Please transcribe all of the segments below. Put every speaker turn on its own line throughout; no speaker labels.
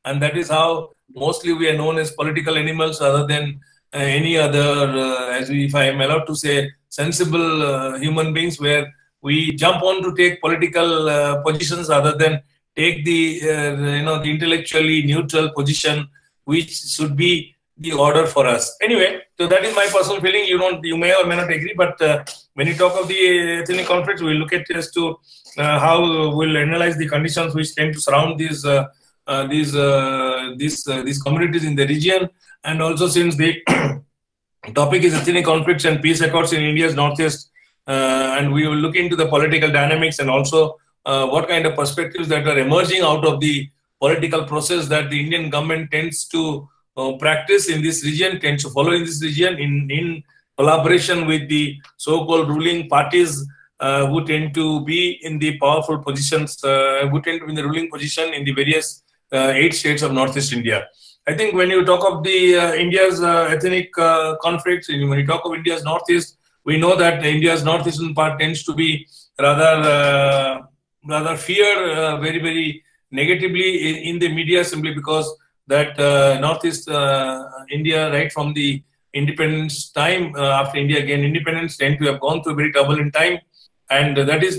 and that is how mostly we are known as political animals rather than any other, if I am allowed to say, sensible human beings, where we jump on to take political positions rather than take the the intellectually neutral position, which should be the order for us. Anyway, so that is my personal feeling. You may or may not agree, but when you talk of the ethnic conflicts, we look at as to how we'll analyze the conditions which tend to surround these communities in the region, and also since the topic is ethnic conflicts and peace accords in India's northeast, and we will look into the political dynamics and also what kind of perspectives that are emerging out of the political process that the Indian government tends to practice in this region, tends to follow in this region in collaboration with the so-called ruling parties who tend to be in the powerful positions, who tend to be in the ruling position in the various 8 states of Northeast India. I think when you talk of the India's ethnic conflicts, when you talk of India's Northeast, we know that India's northeastern part tends to be rather feared very, very negatively in the media, simply because that Northeast India, right from the independence time, after India gained independence, tend to have gone through a very turbulent time. And that is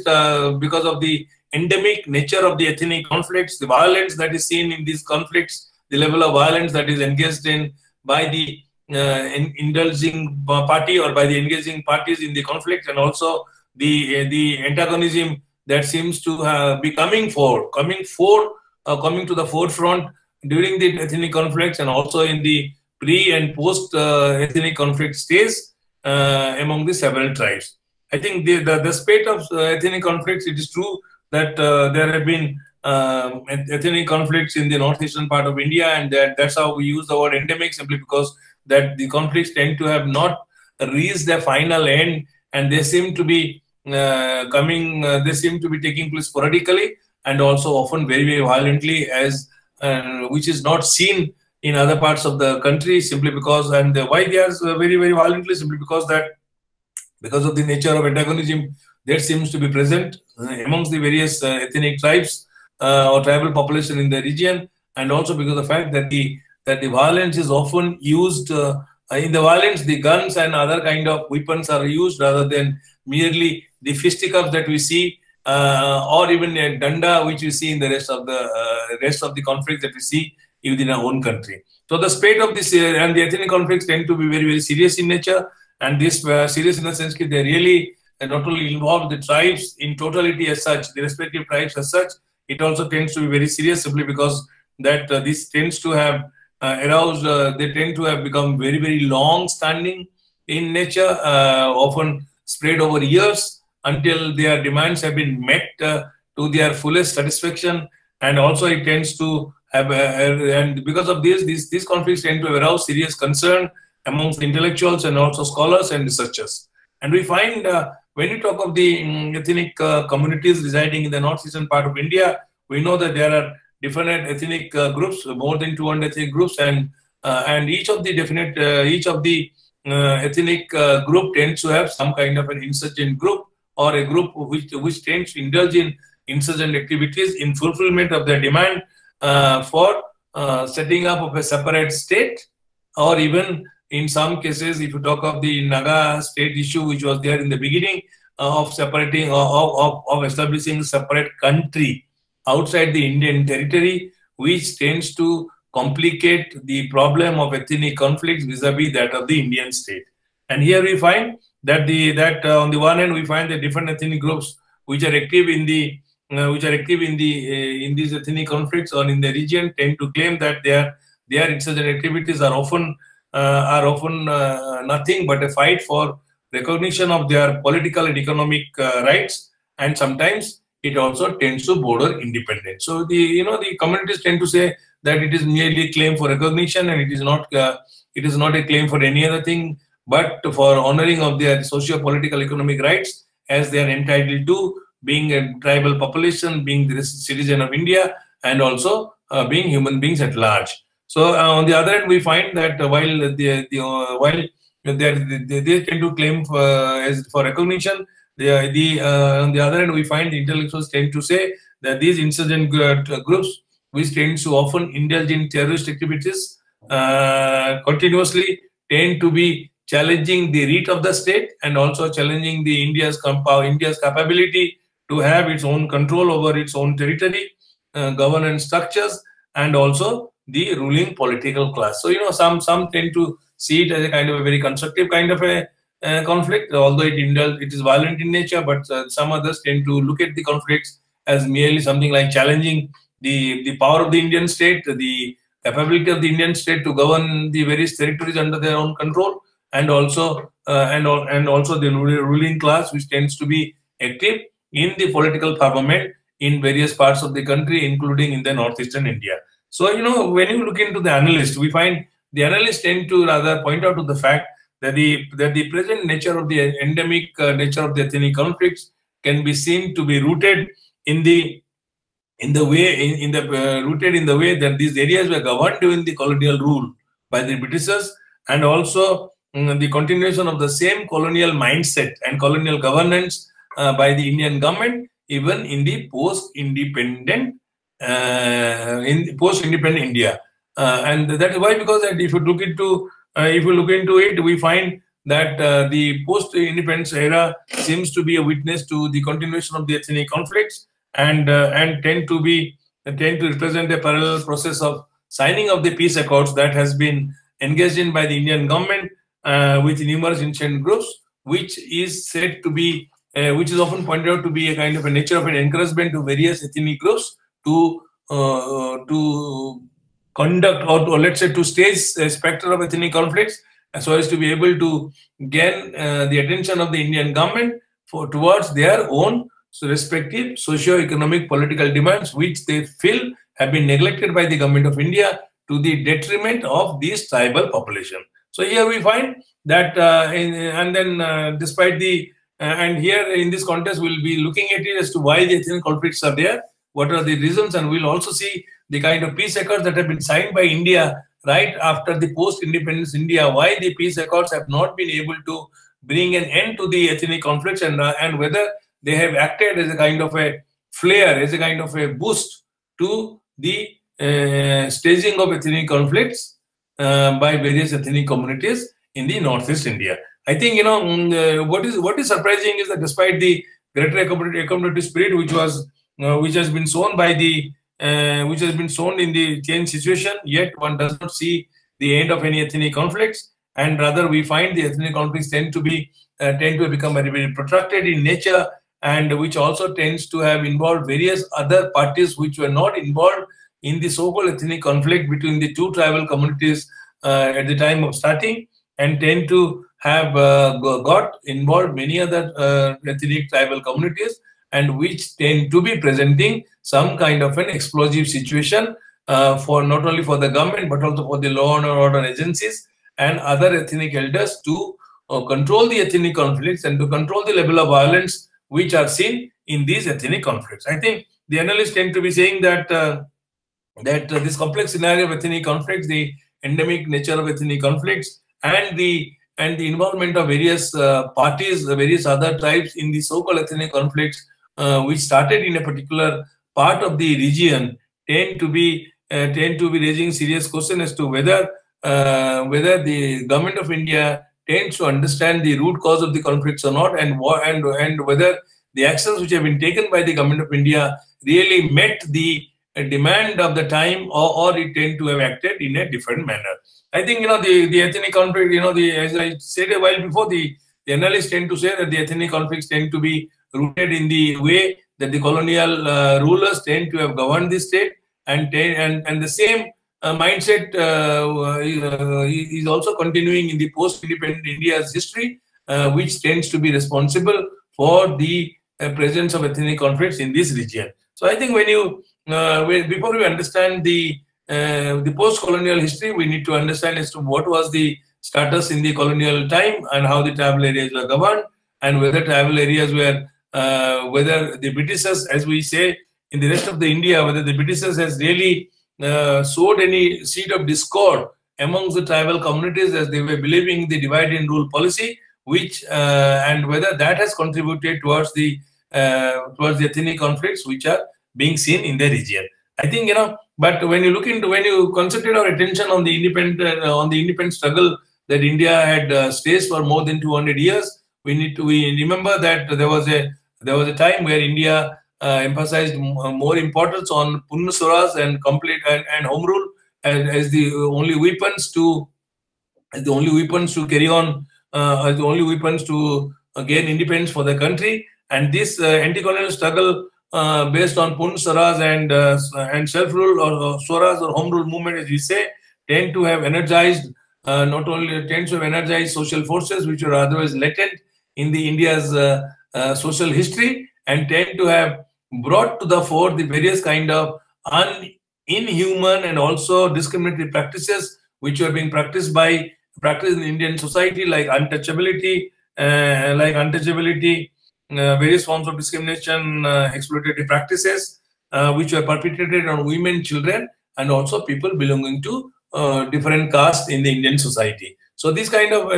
because of the endemic nature of the ethnic conflicts, the violence that is seen in these conflicts, the level of violence that is engaged in by the indulging party or by the engaging parties in the conflict, and also the antagonism that seems to be coming to the forefront during the ethnic conflicts, and also in the pre and post ethnic conflict stage among the several tribes. I think the spate of ethnic conflicts, it is true that there have been ethnic conflicts in the northeastern part of India, and that's how we use the word endemic, simply because that the conflicts tend to have not reached their final end, and they seem to be taking place sporadically and also often very, very violently, as which is not seen in other parts of the country, simply because, and why they are very, very violently, simply because of the nature of antagonism that seems to be present amongst the various ethnic tribes or tribal population in the region, and also because of the fact that the violence is often used in the violence, the guns and other kind of weapons are used rather than merely the fisticuffs that we see, or even a danda which we see in the rest of the conflicts that we see within our own country. So the spate of this and the ethnic conflicts tend to be very, very serious in nature, and this serious in the sense that they really not only involve the tribes in totality as such, the respective tribes as such, it also tends to be very serious, simply because that this tends to have they tend to have become very, very long-standing in nature, often spread over years until their demands have been met to their fullest satisfaction, and also it tends to have, and because of this, these conflicts tend to arouse serious concern amongst intellectuals and also scholars and researchers. And we find when you talk of the ethnic communities residing in the northeastern part of India, we know that there are different ethnic groups, more than 200 ethnic groups, and each of the ethnic group tends to have some kind of an insurgent group, or a group which tends to indulge in insurgent activities in fulfillment of their demand for setting up of a separate state, or even in some cases, if you talk of the Naga state issue, which was there in the beginning, of separating of establishing a separate country outside the Indian territory, which tends to complicate the problem of ethnic conflicts vis-a-vis that of the Indian state. And here we find that on the one hand we find the different ethnic groups which are active in these ethnic conflicts or in the region tend to claim that their insurgent activities are often nothing but a fight for recognition of their political and economic rights, and sometimes it also tends to border independence. So the communities tend to say that it is merely a claim for recognition, and it is not a claim for any other thing but for honoring of their socio-political economic rights as they are entitled to, being a tribal population, being the citizen of India, and also being human beings at large. So on the other hand, we find that while they tend to claim for recognition, on the other hand, we find the intellectuals tend to say that these insurgent groups which tends to often indulge in terrorist activities, continuously tend to be challenging the reach of the state and also challenging the India's capability to have its own control over its own territory, governance structures, and also the ruling political class. So, some tend to see it as a kind of a very constructive kind of a conflict, although it is violent in nature, but some others tend to look at the conflicts as merely something like challenging the power of the Indian state, the capability of the Indian state to govern the various territories under their own control, and also the ruling class, which tends to be active in the political firmament in various parts of the country, including in the northeastern India. So, when you look into the analysts, we find the analysts tend to rather point out to the fact that the present nature of the endemic nature of the ethnic conflicts can be seen to be rooted in the way that these areas were governed during the colonial rule by the Britishers, and also the continuation of the same colonial mindset and colonial governance by the Indian government, even in the post-independent India, and that is why, because if you look into it, we find that the post-independence era seems to be a witness to the continuation of the ethnic conflicts, and tend to represent a parallel process of signing of the peace accords that has been engaged in by the Indian government with numerous ancient groups, which is said to be, which is often pointed out to be a kind of a nature of an encouragement to various ethnic groups to conduct, or let's say to stage a specter of ethnic conflicts, so as to be able to gain the attention of the Indian government towards their own respective socio-economic political demands, which they feel have been neglected by the government of India to the detriment of this tribal population. So here we find that, despite the and here in this context, we'll be looking at it as to why the ethnic conflicts are there, what are the reasons, and we'll also see the kind of peace accords that have been signed by India right after the post-independence India, why the peace accords have not been able to bring an end to the ethnic conflicts, and whether they have acted as a kind of a flare, as a kind of a boost to the staging of ethnic conflicts by various ethnic communities in the Northeast India. I think, what is surprising is that despite the greater accommodative spirit which has been shown in the changed situation, yet one does not see the end of any ethnic conflicts, and rather we find the ethnic conflicts tend to become very, very protracted in nature, and which also tends to have involved various other parties which were not involved in the so-called ethnic conflict between the two tribal communities at the time of starting, and tend to have got involved many other ethnic tribal communities, and which tend to be presenting some kind of an explosive situation for not only for the government but also for the law and order agencies and other ethnic elders to control the ethnic conflicts and to control the level of violence which are seen in these ethnic conflicts. I think the analysts tend to be saying that this complex scenario of ethnic conflicts, the endemic nature of ethnic conflicts, and the involvement of various parties, various other tribes in the so-called ethnic conflicts, which started in a particular part of the region, tend to be raising serious questions as to whether the government of India tends to understand the root cause of the conflicts or not, and whether the actions which have been taken by the government of India really met the demand of the time, or it tend to have acted in a different manner. I think the ethnic conflict, as I said a while before, the analysts tend to say that the ethnic conflicts tend to be rooted in the way that the colonial rulers tend to have governed the state, and the same mindset is also continuing in the post-independent India's history, which tends to be responsible for the presence of ethnic conflicts in this region. So I think before we understand the post-colonial history, we need to understand as to what was the status in the colonial time and how the tribal areas were governed, and whether tribal areas were, whether the Britishers, as we say in the rest of the India, whether the Britishers has really sowed any seed of discord amongst the tribal communities as they were believing the divide and rule policy, which and whether that has contributed towards the ethnic conflicts which are being seen in the region. I think, but when you concentrate our attention on the independent struggle that India had staged for more than 200 years, we remember that there was a time where India emphasized more importance on Punna Swaraj and complete and home rule as the only weapons to carry on, as the only weapons to gain independence for the country. And this anti-colonial struggle based on Pun Swaraj and self-rule or Swaraj or home rule movement, as we say, tend to have energized social forces which were otherwise latent in the India's social history, and tend to have brought to the fore the various kind of inhuman and also discriminatory practices which were being practiced in Indian society, like untouchability, various forms of discrimination, exploitative practices, which were perpetrated on women, children, and also people belonging to different castes in the Indian society. So these kind of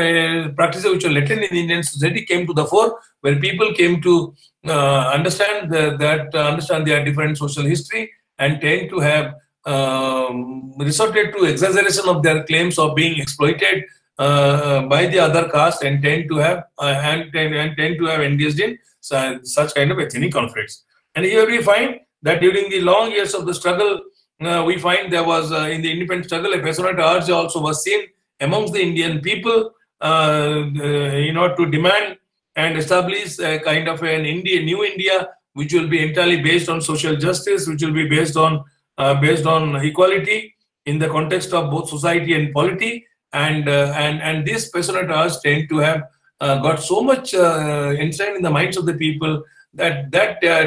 practices which were latent in the Indian society came to the fore, where people came to understand their different social history, and tend to have resorted to exaggeration of their claims of being exploited by the other caste, and tend to have engaged in such kind of ethnic conflicts. And here we find that during the long years of the struggle, we find there was in the independent struggle a passionate urge also was seen amongst the Indian people, to demand and establish a kind of new India, which will be entirely based on social justice, which will be based on equality in the context of both society and polity. And this passionate urge tend to have got so much enshrined in the minds of the people that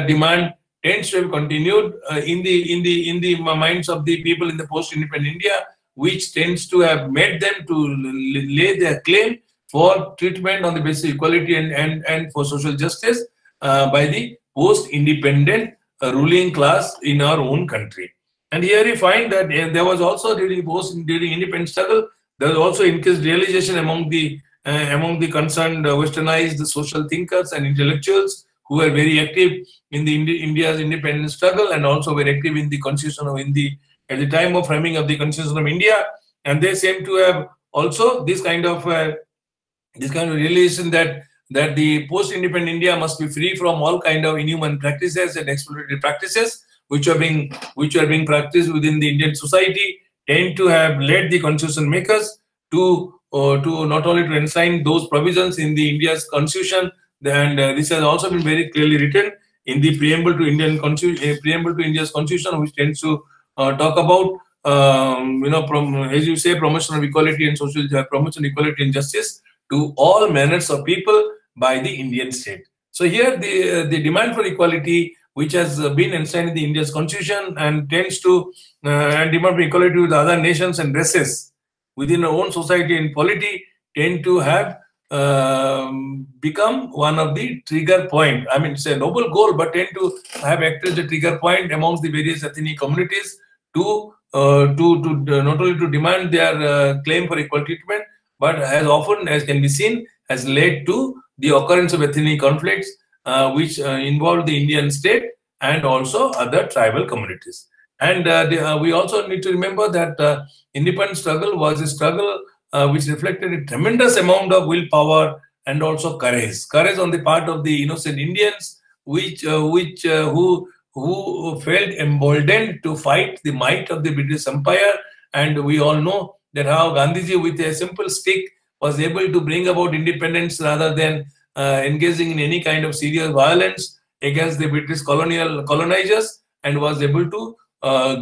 demand tends to have continued in the minds of the people in the post-independent India, which tends to have made them to lay their claim for treatment on the basis of equality and for social justice by the post-independent ruling class in our own country. And here we find that there was also during independent struggle, there was also increased realization among the concerned westernized social thinkers and intellectuals who were very active in the India's independence struggle, and also very active in the constitution of Hindi at the time of framing of the constitution of India. And they seem to have also this kind of realization that the post-independent India must be free from all kind of inhuman practices and exploitative practices which are being practiced within the Indian society, tend to have led the constitution makers to not only to enshrine those provisions in the India's constitution, and this has also been very clearly written in the preamble to Indian constitution, preamble to India's constitution, which tends to talk about as you say, promotion of equality and promotion of equality and justice to all manners of people by the Indian state. So here the demand for equality, which has been enshrined in the India's constitution, and tends to and demand for equality with other nations and races within our own society and polity, tend to have become one of the trigger point. I mean, it's a noble goal, but tend to have acted as a trigger point amongst the various ethnic communities to not only to demand their claim for equal treatment, but as often as can be seen, has led to the occurrence of ethnic conflicts which involve the Indian state and also other tribal communities. And we also need to remember that independence struggle was a struggle which reflected a tremendous amount of willpower and also courage on the part of the innocent Indians, who felt emboldened to fight the might of the British Empire. And we all know that how Gandhiji, with a simple stick, was able to bring about independence rather than engaging in any kind of serious violence against the British colonizers, and was able to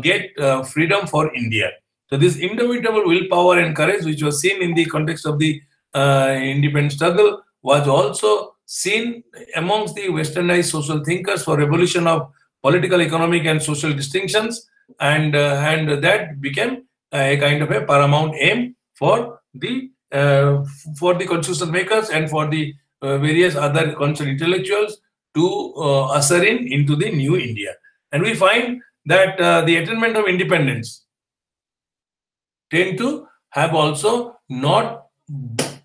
get freedom for India. So this indomitable willpower and courage, which was seen in the context of the independence struggle, was also seen amongst the westernized social thinkers for revolution of political, economic, and social distinctions, and that became a kind of a paramount aim for the constitution makers and for the various other concerned intellectuals to usher into the new India. And we find that the attainment of independence tend to have also not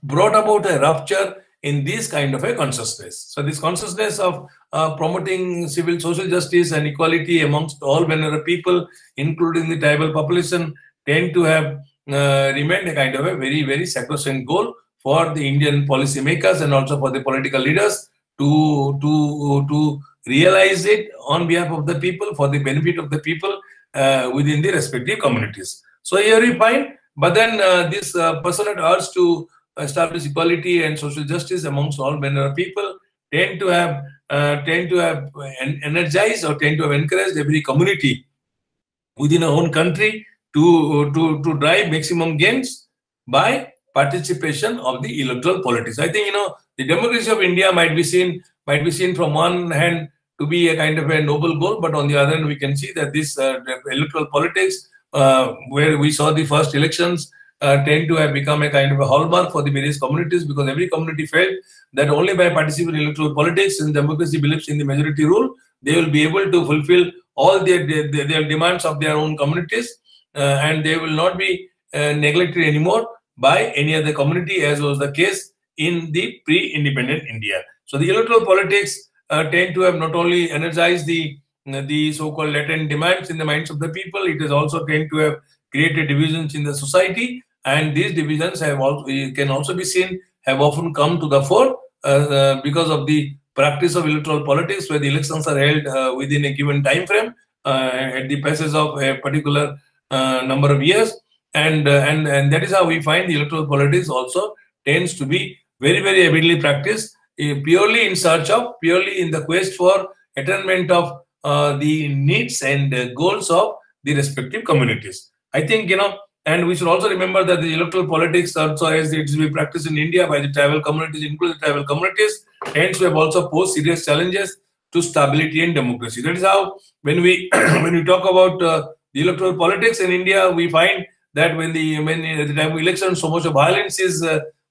brought about a rupture in this kind of a consciousness. So this consciousness of promoting civil social justice and equality amongst all vulnerable people, including the tribal population, tend to have remained a kind of a very, very sacrosanct goal for the Indian policymakers and also for the political leaders to realize it on behalf of the people, for the benefit of the people within the respective communities. So here we find, but then this personal urge to establish equality and social justice amongst all vulnerable people tend to have energized or tend to have encouraged every community within our own country to drive maximum gains by participation of the electoral politics. I think the democracy of India might be seen from one hand to be a kind of a noble goal, but on the other hand, we can see that this electoral politics, where we saw the first elections, tend to have become a kind of a hallmark for the various communities, because every community felt that only by participating in electoral politics, since democracy believes in the majority rule, they will be able to fulfill all their demands of their own communities, and they will not be neglected anymore by any other community, as was the case in the pre-independent India. So the electoral politics tend to have not only energized the so-called latent demands in the minds of the people, it has also tend to have created divisions in the society, and these divisions can also be seen have often come to the fore because of the practice of electoral politics, where the elections are held within a given time frame at the passage of a particular number of years, and that is how we find the electoral politics also tends to be very, very avidly practiced, purely in the quest for attainment of the needs and goals of the respective communities. I think, and we should also remember that the electoral politics, also as it is being practiced in India by the tribal communities, including the tribal communities, tends to have also posed serious challenges to stability and democracy. That is how, when we talk about the electoral politics in India, we find that when at the time of election, so much of violence is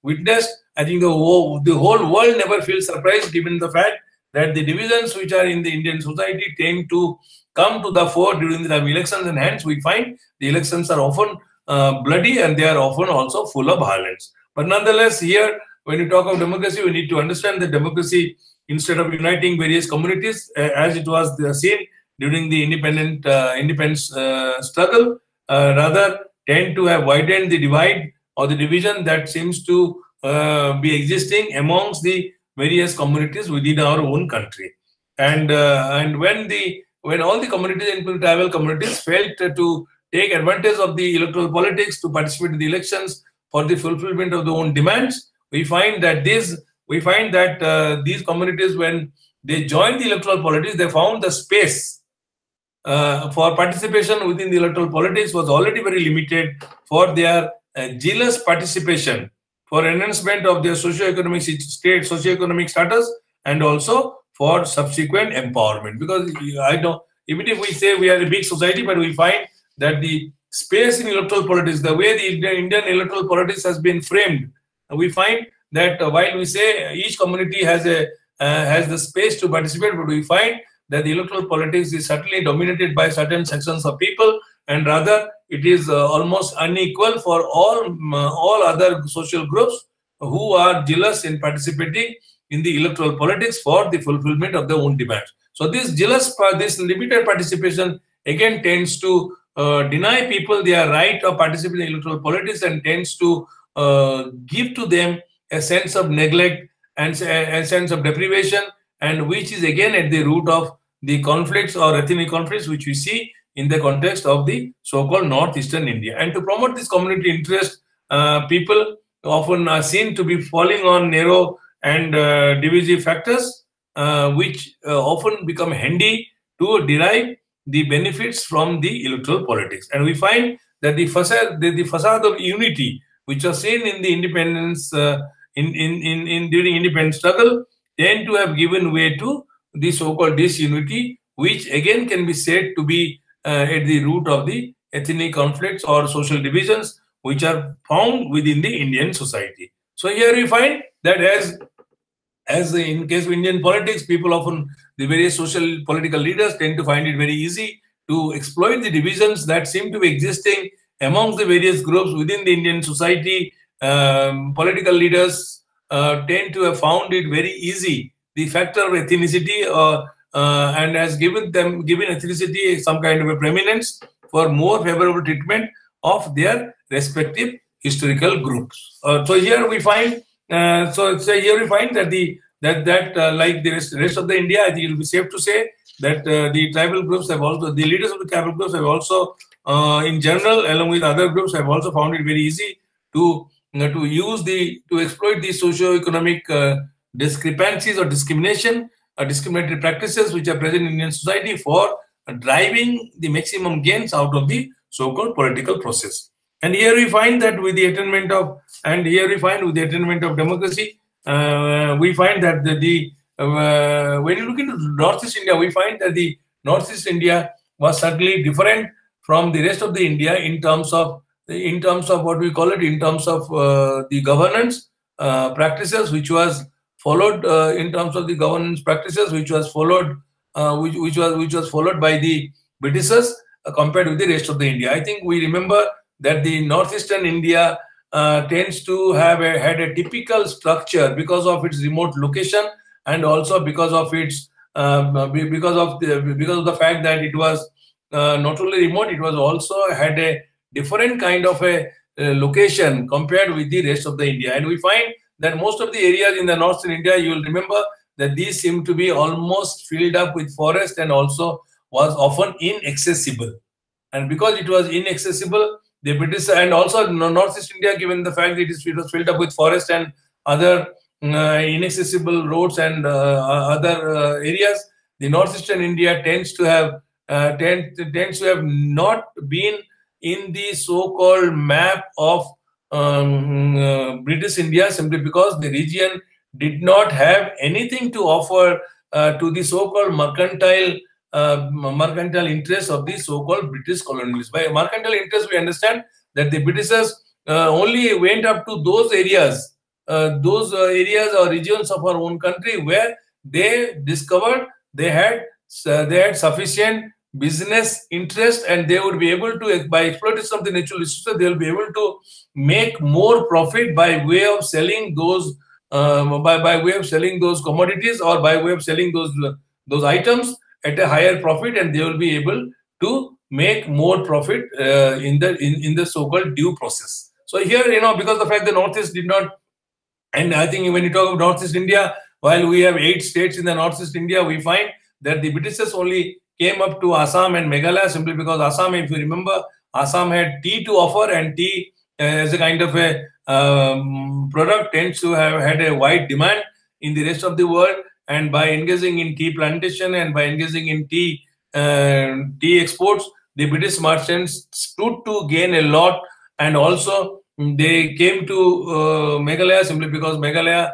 witnessed. I think the whole world never feels surprised, given the fact that the divisions which are in the Indian society tend to come to the fore during the time of elections, and hence we find the elections are often bloody, and they are often also full of violence. But nonetheless, here, when we talk of democracy, we need to understand that democracy, instead of uniting various communities, as it was seen during the independence struggle, rather tend to have widened the divide or the division that seems to be existing amongst the various communities within our own country. And when all the communities, including tribal communities, felt to take advantage of the electoral politics to participate in the elections for the fulfillment of their own demands, we find that these communities, when they joined the electoral politics, they found the space for participation within the electoral politics was already very limited for their zealous participation for enhancement of their socio-economic status, and also for subsequent empowerment. Because even if we say we are a big society, but we find that the space in electoral politics, the way the Indian electoral politics has been framed, we find that while we say each community has the space to participate, but we find that the electoral politics is certainly dominated by certain sections of people, and rather it is almost unequal for all other social groups who are jealous in participating in the electoral politics for the fulfillment of their own demands. So this limited participation again tends to deny people their right of participating in electoral politics, and tends to give to them a sense of neglect and a sense of deprivation, and which is again at the root of the conflicts or ethnic conflicts which we see in the context of the so-called northeastern India. And to promote this community interest, people often are seen to be falling on narrow and divisive factors, which often become handy to derive the benefits from the electoral politics. And we find that the facade of unity which was seen in the independence during independence struggle tend to have given way to the so-called disunity, which again can be said to be at the root of the ethnic conflicts or social divisions which are found within the Indian society. So here we find that as in case of Indian politics, people often, the various social political leaders tend to find it very easy to exploit the divisions that seem to be existing amongst the various groups within the Indian society. Political leaders tend to have found it very easy, the factor of ethnicity, and has given ethnicity some kind of a preeminence for more favorable treatment of their respective historical groups. So here we find that like the rest of the India, I think it will be safe to say that the tribal groups have also, the leaders of the tribal groups have also, in general, along with other groups, have also found it very easy to exploit these socio-economic discrepancies or discriminatory practices which are present in Indian society for driving the maximum gains out of the so-called political process. And here we find that with the attainment of democracy, we find that when you look into Northeast India, we find that the Northeast India was certainly different from the rest of the India in terms of what we call it, in terms of the governance practices which was followed, which was followed by the Britishers compared with the rest of the India. I think we remember that the northeastern India tends to have had a typical structure because of its remote location, and also because of its because of the fact that it was not only remote, it was also had a different kind of a location compared with the rest of the India. And we find that most of the areas in the northern India, you will remember that these seem to be almost filled up with forest, and also was often inaccessible. And because it was inaccessible, the British, and also Northeast India, given the fact that it was filled up with forest and other inaccessible roads and other areas, the northeastern India tends to have not been in the so-called map of British India, simply because the region did not have anything to offer to the so-called mercantile interests of the so-called British colonialists. By mercantile interests, we understand that the Britishers only went up to those areas or regions of our own country where they discovered they had sufficient business interest, and they would be able to, by exploitation of the natural resources, they will be able to make more profit by way of selling those commodities, or by way of selling those items at a higher profit, and they will be able to make more profit in the so-called due process. So here, because the fact the Northeast did not, and I think when you talk of Northeast India, while we have 8 states in the Northeast India, we find that the Britishers only came up to Assam and Meghalaya, simply because Assam, if you remember, Assam had tea to offer, and tea as a kind of a product tends to have had a wide demand in the rest of the world. And by engaging in tea plantation and by engaging in tea exports, the British merchants stood to gain a lot. And also they came to Meghalaya simply because Meghalaya,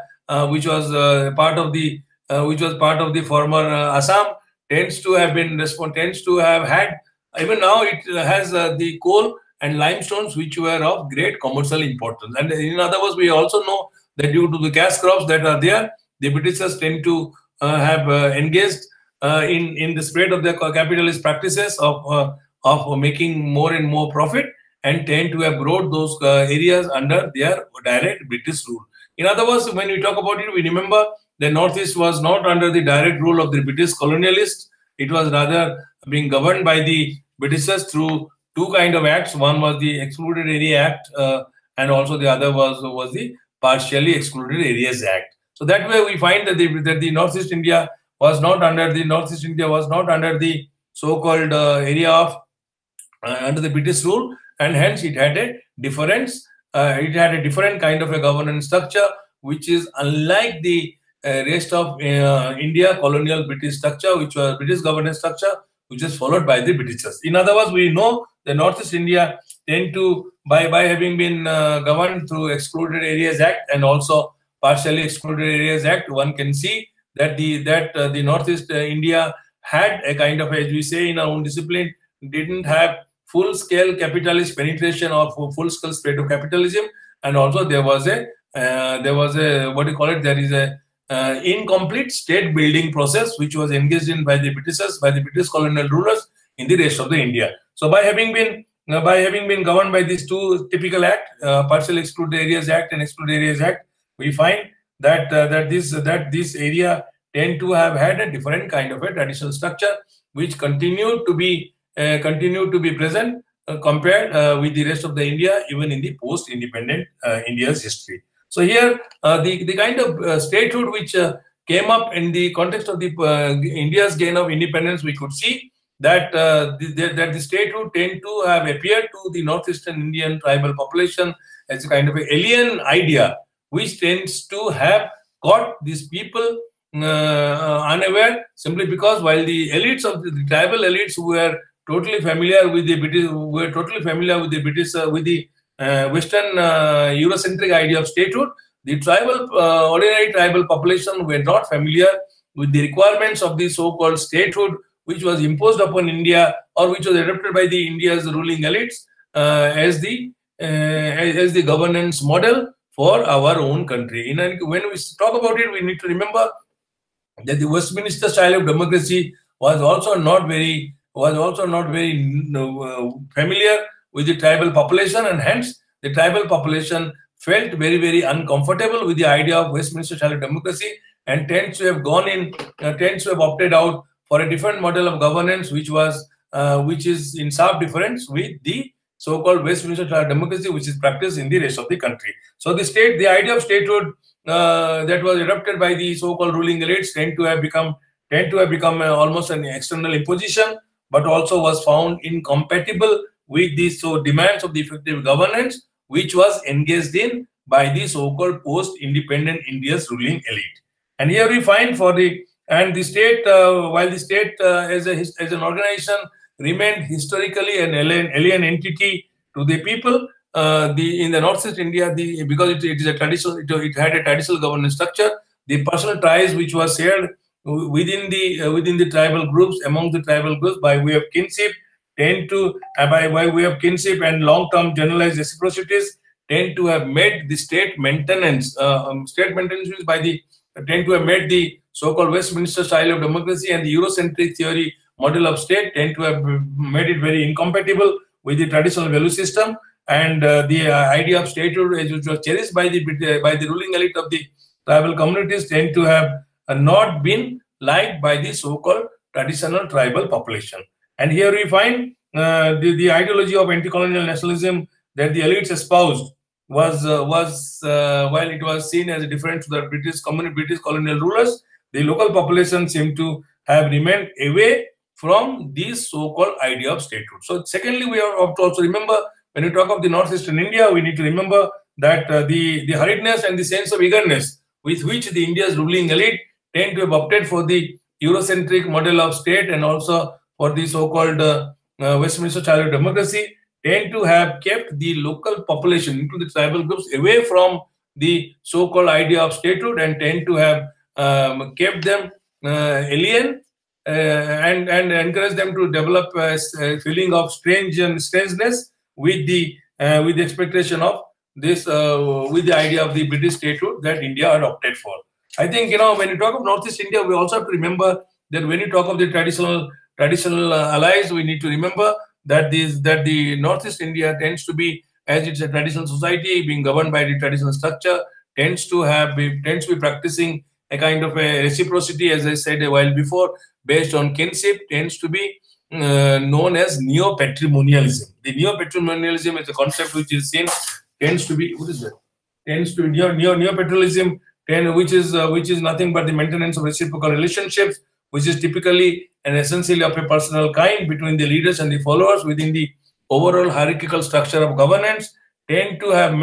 which was part of the former Assam, tends to have had, even now it has the coal and limestones which were of great commercial importance. And in other words, we also know that due to the cash crops that are there, the Britishers tend to have engaged in the spread of their capitalist practices of making more and more profit, and tend to have brought those areas under their direct British rule. In other words, when we talk about it, we remember the Northeast was not under the direct rule of the British colonialists. It was rather being governed by the Britishers through 2 kind of acts. One was the Excluded Area Act, and also the other was the Partially Excluded Areas Act. So that way we find that the Northeast India was not under the so-called area of under the British rule, and hence it had a difference. It had a different kind of a governance structure, which is unlike the rest of India colonial British structure, which was British governance structure, which is followed by the Britishers. In other words, we know the Northeast India tend to, by having been governed through Excluded Areas Act and also Partially Excluded Areas Act, one can see that the Northeast India had a kind of, as we say in our own discipline, didn't have full-scale capitalist penetration or full-scale spread of capitalism, and also there was a what do you call it? There is a incomplete state building process which was engaged in by the Britishers, by the British colonial rulers in the rest of the India. So by having been governed by these 2 typical acts, Partial Excluded Areas Act and Excluded Areas Act, we find that this area tend to have had a different kind of a traditional structure, which continued to be present compared with the rest of the India, even in the post-independent India's history. So here, the kind of statehood which came up in the context of the India's gain of independence, we could see that that the statehood tend to have appeared to the northeastern Indian tribal population as a kind of an alien idea, which tends to have got these people unaware, simply because while the elites of the tribal elites who were totally familiar with the British, with the Western Eurocentric idea of statehood, the ordinary tribal population were not familiar with the requirements of the so-called statehood, which was imposed upon India, or which was adopted by the India's ruling elites as the governance model for our own country. When we talk about it, we need to remember that the Westminster style of democracy was also not very familiar with the tribal population, and hence the tribal population felt very, very uncomfortable with the idea of Westminster style of democracy, and tends to have opted out for a different model of governance, which is in sharp difference with the so-called Westminster style of democracy, which is practiced in the rest of the country. So the idea of statehood that was adopted by the so-called ruling elites tend to have become almost an external imposition, but also was found incompatible with the demands of the effective governance, which was engaged in by the so-called post-independent India's ruling elite. And here we find while the state as an organization remained historically an alien entity to the people, in the northeast India, because it had a traditional governance structure, the personal ties which was shared within the tribal groups, among the tribal groups, by way of kinship, by way of kinship and long-term generalized reciprocities, tend to have made the state maintenance tend to have made the so-called Westminster style of democracy and the Eurocentric theory model of state tend to have made it very incompatible with the traditional value system, and the idea of statehood, which was cherished by the ruling elite of the tribal communities, tend to have not been liked by the so-called traditional tribal population. And here we find the ideology of anti-colonial nationalism that the elites espoused was while it was seen as a different to the British colonial rulers, the local population seemed to have remained away from this so-called idea of statehood. So secondly, we have to also remember, when we talk of the northeastern India, we need to remember that the hurriedness and the sense of eagerness with which the India's ruling elite tend to have opted for the Eurocentric model of state, and also for the so-called Westminster style of democracy, tend to have kept the local population, including the tribal groups, away from the so-called idea of statehood, and tend to have kept them alien and encourage them to develop a feeling of strangeness with the expectation of this, with the idea of the British statehood that India had opted for. I think, when you talk of Northeast India, we also have to remember that when you talk of the traditional allies, we need to remember that the Northeast India tends to be, as it's a traditional society being governed by the traditional structure, tends to be practicing a kind of a reciprocity, as I said a while before, based on kinship, tends to be known as neo-patrimonialism. The neo-patrimonialism is a concept which is seen, tends to be, what is that? Tends to be neo-patrimonialism, which is nothing but the maintenance of reciprocal relationships, which is typically and essentially of a personal kind between the leaders and the followers within the overall hierarchical structure of governance, tend to have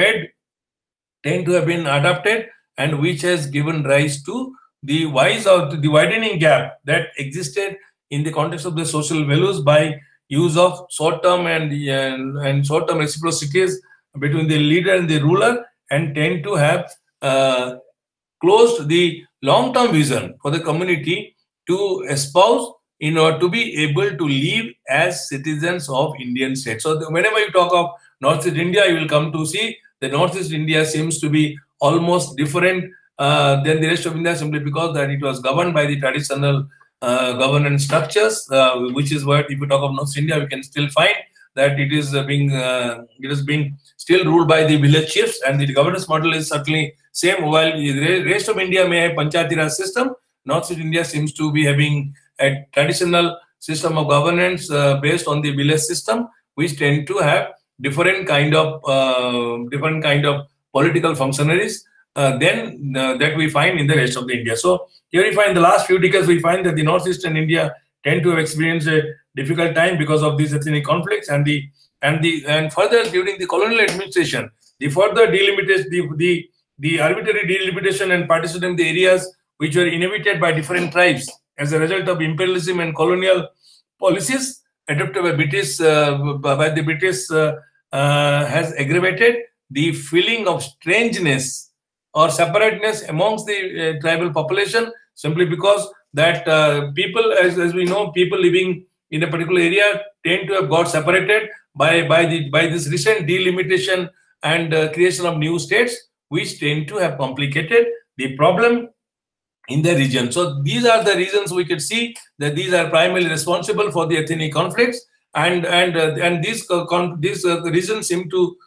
been adopted, and which has given rise to the widening gap that existed in the context of the social values by use of short-term and short-term reciprocities between the leader and the ruler, and tend to have closed the long-term vision for the community to espouse in order to be able to live as citizens of Indian state. So whenever you talk of Northeast India, you will come to see the Northeast India seems to be almost different than the rest of India, simply because that it was governed by the traditional governance structures, which is what, if you talk of North India, we can still find that it is being still ruled by the village chiefs, and the governance model is certainly same. While the rest of India may have Panchayati Raj system, North India seems to be having a traditional system of governance based on the village system, which tend to have different kind of political functionaries than that we find in the rest of the India. So here we find the last few decades, we find that the northeastern India tend to have experienced a difficult time because of these ethnic conflicts, and further during the colonial administration, the further delimitation, the arbitrary delimitation and partitioning the areas which were inhabited by different tribes as a result of imperialism and colonial policies adopted by the British has aggravated the feeling of strangeness or separateness amongst the tribal population, simply because that people, as we know, people living in a particular area tend to have got separated by this recent delimitation and creation of new states, which tend to have complicated the problem in the region. So these are the reasons we could see that these are primarily responsible for the ethnic conflicts, and these reasons seem to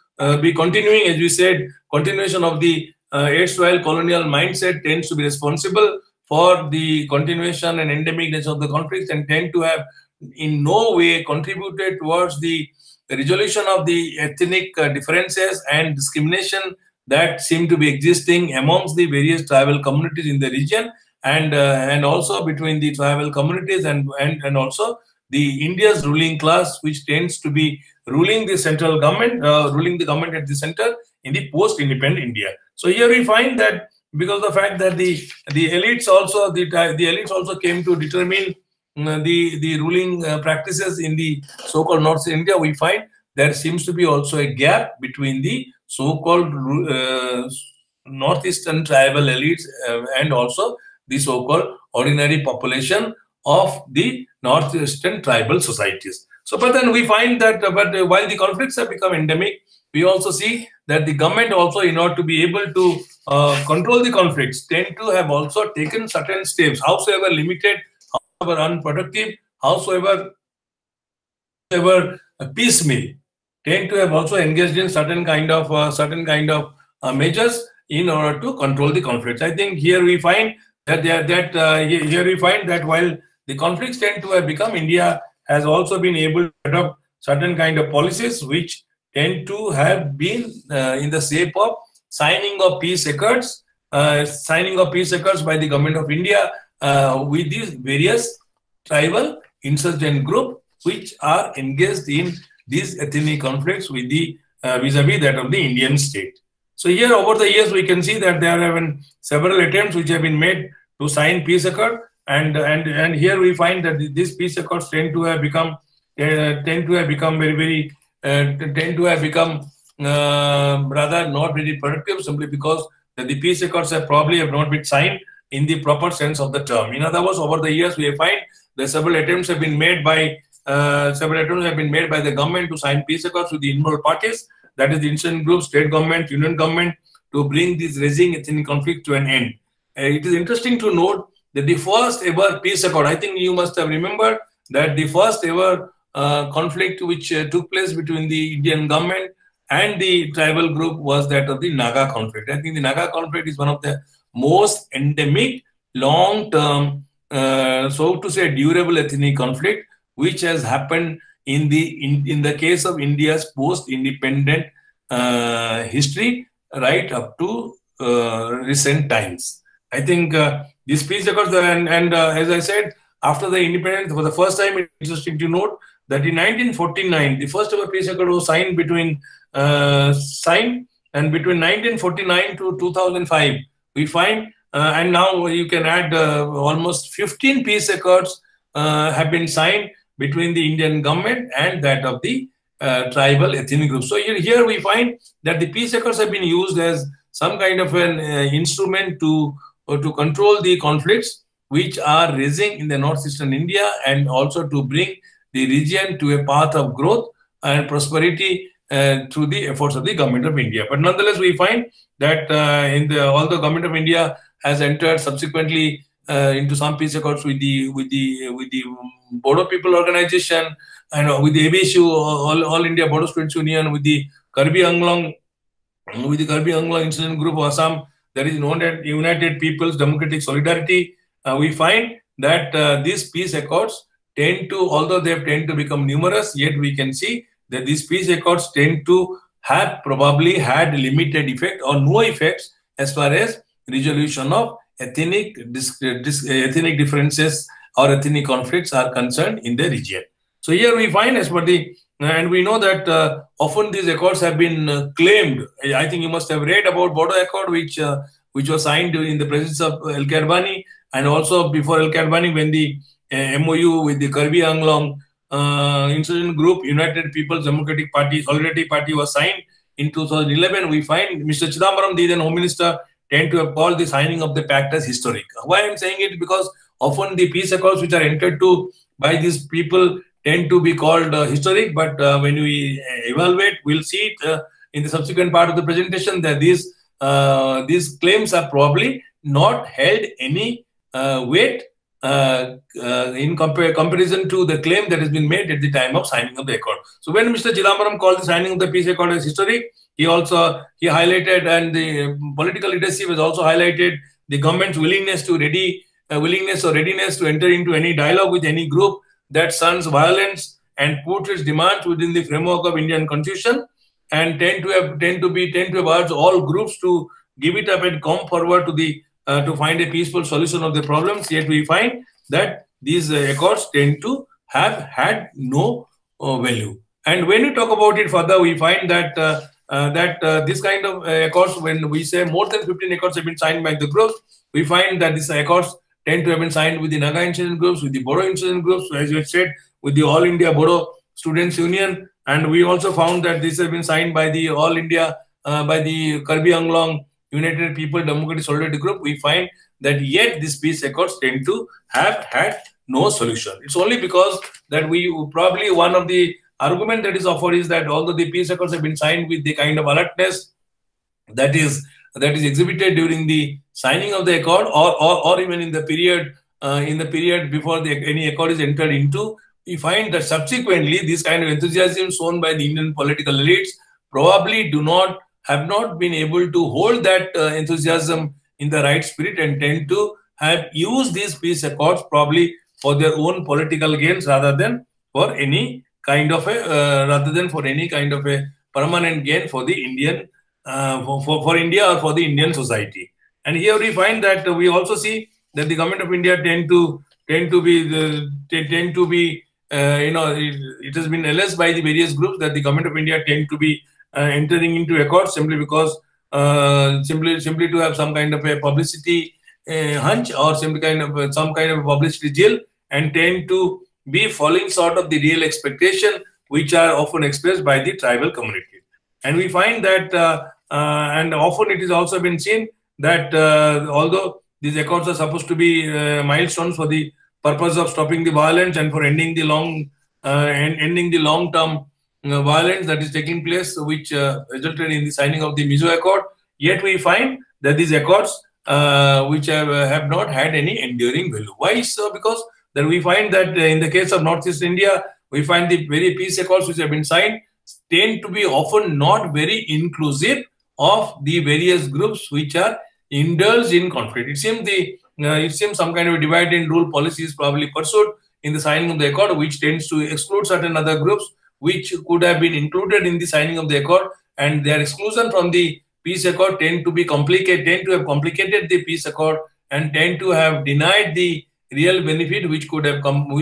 be continuing. As we said, continuation of the erstwhile colonial mindset tends to be responsible for the continuation and endemicness of the conflicts, and tend to have in no way contributed towards the resolution of the ethnic differences and discrimination that seem to be existing amongst the various tribal communities in the region, and also between the tribal communities and also the India's ruling class, which tends to be ruling the central government, ruling the government at the center in the post-independent India. So here we find that because of the fact that the elites also came to determine the ruling practices in the so-called North India, we find there seems to be also a gap between the so-called northeastern tribal elites and also the so-called ordinary population of the northeastern tribal societies. So, but then we find that while the conflicts have become endemic, we also see that the government also, in order to be able to control the conflicts, tend to have also taken certain steps, howsoever limited, however unproductive, howsoever piecemeal, tend to have also engaged in certain kind of measures in order to control the conflicts. I think here we find that while the conflicts tend to have become, India has also been able to adopt certain kind of policies which tend to have been in the shape of signing of peace accords by the government of India with these various tribal insurgent group which are engaged in these ethnic conflicts with the vis-a-vis that of the Indian state. So here over the years we can see that there have been several attempts which have been made to sign peace accord, and here we find that these peace accords tend to have become rather not very productive, simply because the peace accords have not been signed in the proper sense of the term. In other words, over the years we find that several attempts have been made by the government to sign peace accords with the involved parties, that is the insurgent groups, state government, union government, to bring this raging ethnic conflict to an end. It is interesting to note that the first ever peace accord, I think you must have remembered that the first ever conflict which took place between the Indian government and the tribal group was that of the Naga conflict. I think the Naga conflict is one of the most endemic, long-term, so to say, durable ethnic conflict which has happened in the case of India's post-independent history right up to recent times. I think these peace accords, as I said, after the independence, for the first time, it's interesting to note that in 1949, the first ever peace accord was signed between 1949 to 2005, we find, and now you can add almost 15 peace accords have been signed between the Indian government and that of the tribal ethnic group. So here we find that the peace accords have been used as some kind of an instrument to control the conflicts which are rising in the northeastern India, and also to bring the region to a path of growth and prosperity through the efforts of the government of India. But nonetheless, we find that although government of India has entered subsequently into some peace accords with the Bodo People Organization, and with the ABSU, All India Bodo Students Union, with the Karbi Anglong Incident Group of Assam, that is known as United People's Democratic Solidarity. We find that these peace accords tend to, although they tend to become numerous, yet we can see that these peace accords tend to have probably had limited effect or no effects as far as resolution of ethnic differences or ethnic conflicts are concerned in the region. So here we find, as per the, and we know that often these accords have been claimed. I think you must have read about Bodo Accord, which was signed in the presence of L.K. Advani, and also before L.K. Advani, when the MOU with the Karbi Anglong Insurgent Group, United People's Democratic Party, Solidarity Party was signed in 2011. We find Mr. Chidambaram, the then Home Minister, tend to have called the signing of the pact as historic. Why I'm saying it? Because often the peace accords which are entered to by these people tend to be called historic, but when we evaluate, we'll see it in the subsequent part of the presentation that these claims are probably not held any weight in comparison to the claim that has been made at the time of signing of the accord. So when Mr. Chidambaram called the signing of the peace accord as historic, he highlighted, and the political leadership has also highlighted the government's willingness or readiness to enter into any dialogue with any group that shuns violence and puts its demands within the framework of Indian Constitution, and tend to have urged all groups to give it up and come forward to find a peaceful solution of the problems. Yet we find that these accords tend to have had no value. And when we talk about it further, we find that this kind of accords, when we say more than 15 accords have been signed by the groups, we find that these accords tend to have been signed with the Naga insurgent groups, with the Bodo insurgent groups, as you had said, with the All India Bodo Students Union, and we also found that this has been signed by the All India, by the Karbi Anglong United People Democratic Solidarity Group. We find that yet these peace accords tend to have had no solution. It's only because that probably one of the argument that is offered is that although the peace accords have been signed with the kind of alertness that is exhibited during the signing of the accord, or even in the period before any accord is entered into, we find that subsequently this kind of enthusiasm shown by the Indian political elites probably have not been able to hold that enthusiasm in the right spirit, and tend to have used these peace accords probably for their own political gains rather than for any kind of a permanent gain for the Indian for India or for the Indian society. And here we find that we also see that the government of India tend to be it has been alleged by the various groups that the government of India tend to be entering into accords simply because simply to have some kind of a publicity hunch, or some kind of a publicity deal, and tend to be falling short of the real expectation which are often expressed by the tribal community. And we find that and often it is also been seen that although these accords are supposed to be milestones for the purpose of stopping the violence and for ending the long-term violence that is taking place, which resulted in the signing of the Mizo Accord, yet we find that these accords which have not had any enduring value. Why so? Because that we find that in the case of Northeast India, we find the very peace accords which have been signed tend to be often not very inclusive of the various groups which are indulged in conflict. It seems some kind of a divide and rule policy is probably pursued in the signing of the accord, which tends to exclude certain other groups which could have been included in the signing of the accord, and their exclusion from the peace accord tend to have complicated the peace accord, and tend to have denied the real benefit which could have come out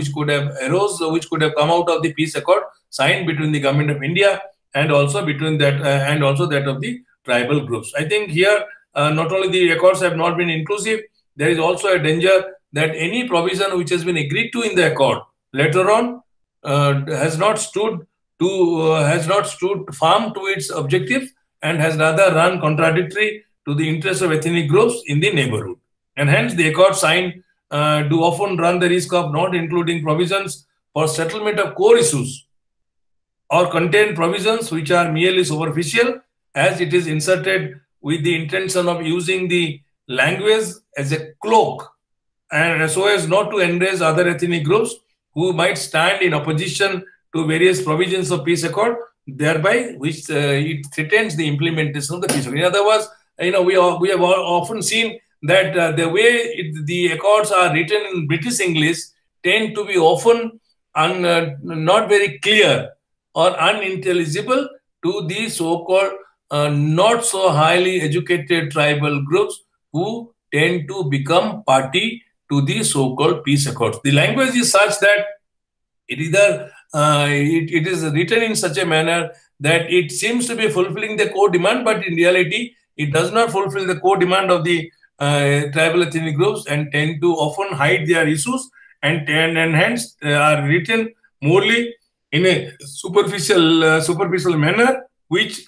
of the peace accord signed between the government of India and also that of the tribal groups. I think here not only the accords have not been inclusive, there is also a danger that any provision which has been agreed to in the accord later on has not stood firm to its objectives, and has rather run contradictory to the interests of ethnic groups in the neighborhood. And hence the accords signed do often run the risk of not including provisions for settlement of core issues, or contain provisions which are merely superficial, as it is inserted with the intention of using the language as a cloak and so as not to enrage other ethnic groups who might stand in opposition to various provisions of peace accord, thereby which it threatens the implementation of the peace accord. In other words, we have often seen that the way the accords are written in British English tend to be often not very clear or unintelligible to the so-called not so highly educated tribal groups who tend to become party to the so-called peace accords. The language is such that it either it is written in such a manner that it seems to be fulfilling the core demand, but in reality, it does not fulfill the core demand of the tribal ethnic groups and tend to often hide their issues and hence are written morely in a superficial manner, which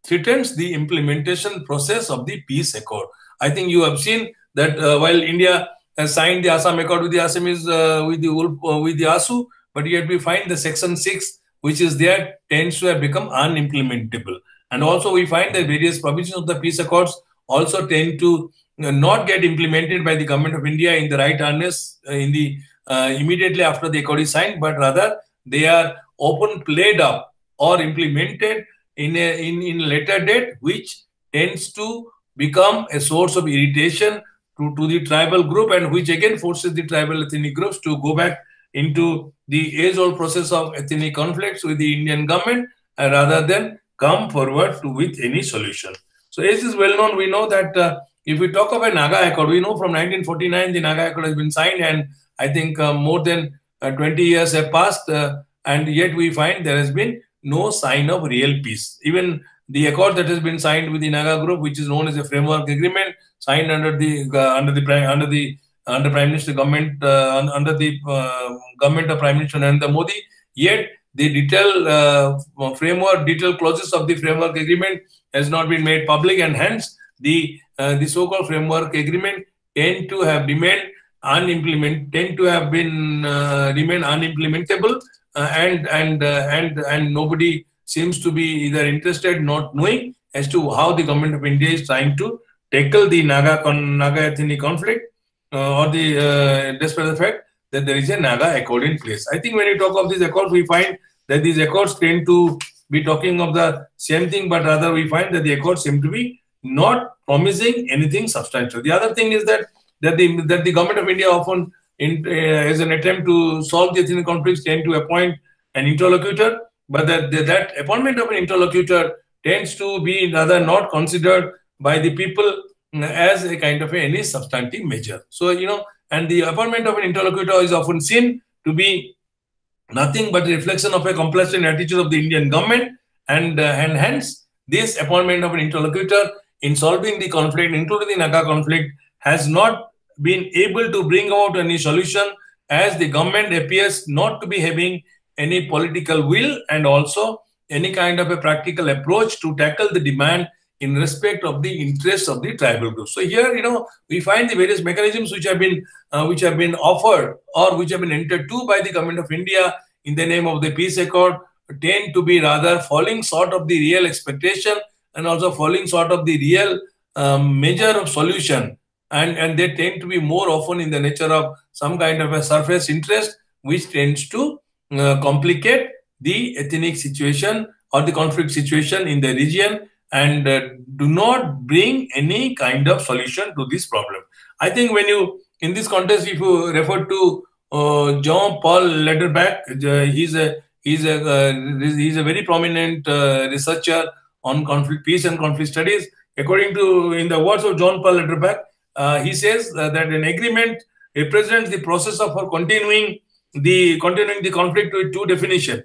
threatens the implementation process of the peace accord. I think you have seen that while India has signed the Assam Accord with the Assamese, with the ASU, but yet we find the Section 6, which is there, tends to have become unimplementable. And also we find that various provisions of the peace accords also tend to not get implemented by the government of India in the right earnest immediately after the accord is signed, but rather they are often played up or implemented in a later date, which tends to become a source of irritation to the tribal group, and which again forces the tribal ethnic groups to go back into the age-old process of ethnic conflicts with the Indian government rather than come forward with any solution. So as is well known, we know that if we talk about Naga Accord, we know from 1949 the Naga Accord has been signed, and I think more than 20 years have passed, and yet we find there has been no sign of real peace. Even the accord that has been signed with the Naga group, which is known as a framework agreement, signed under Prime Minister government, under the government of Prime Minister Narendra Modi, yet the detailed clauses of the framework agreement has not been made public, and hence the so-called framework agreement tend to have remained unimplementable, and nobody seems to be either interested, not knowing as to how the government of India is trying to tackle the Naga ethnic conflict, or despite the fact that there is a Naga Accord in place. I think when you talk of these accords, we find that these accords tend to be talking of the same thing, but rather we find that the accords seem to be not promising anything substantial. The other thing is that the government of India often, as an attempt to solve the ethnic conflicts, tend to appoint an interlocutor, but that appointment of an interlocutor tends to be rather not considered by the people as a kind of any substantive measure. So, and the appointment of an interlocutor is often seen to be nothing but a reflection of a complacent attitude of the Indian government, and hence this appointment of an interlocutor in solving the conflict, including the Naga conflict, has not been able to bring about any solution, as the government appears not to be having any political will and also any kind of a practical approach to tackle the demand in respect of the interests of the tribal groups. So here, we find the various mechanisms which have been offered or which have been entered to by the government of India in the name of the peace accord tend to be rather falling short of the real expectation and also falling short of the real measure of solution. And they tend to be more often in the nature of some kind of a surface interest, which tends to complicate the ethnic situation or the conflict situation in the region, and do not bring any kind of solution to this problem. I think when you, in this context, if you refer to Jean-Paul Lederbach, he's a very prominent researcher on conflict, peace and conflict studies. According to, in the words of Jean-Paul Lederbach, he says that an agreement represents the process of continuing the conflict with two definition.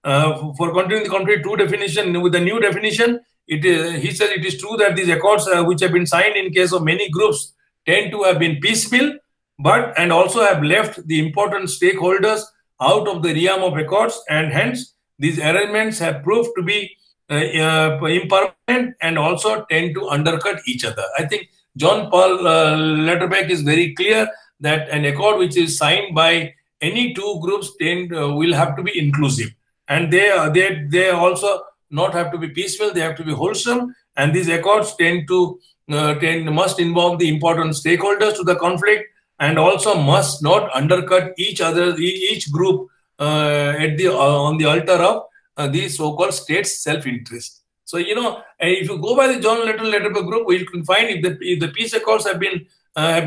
For continuing the conflict, two definition with the new definition. He said it is true that these accords which have been signed in case of many groups tend to have been piecemeal, and also have left the important stakeholders out of the realm of accords, and hence these arrangements have proved to be impermanent and also tend to undercut each other. I think Jean-Paul Lederbach is very clear that an accord which is signed by any two groups will have to be inclusive, and they also not have to be peaceful, they have to be wholesome, and these accords must involve the important stakeholders to the conflict, and also must not undercut each group on the altar of the so-called state's self-interest. So, if you go by the John Lederberg group, we can find if the peace accords have been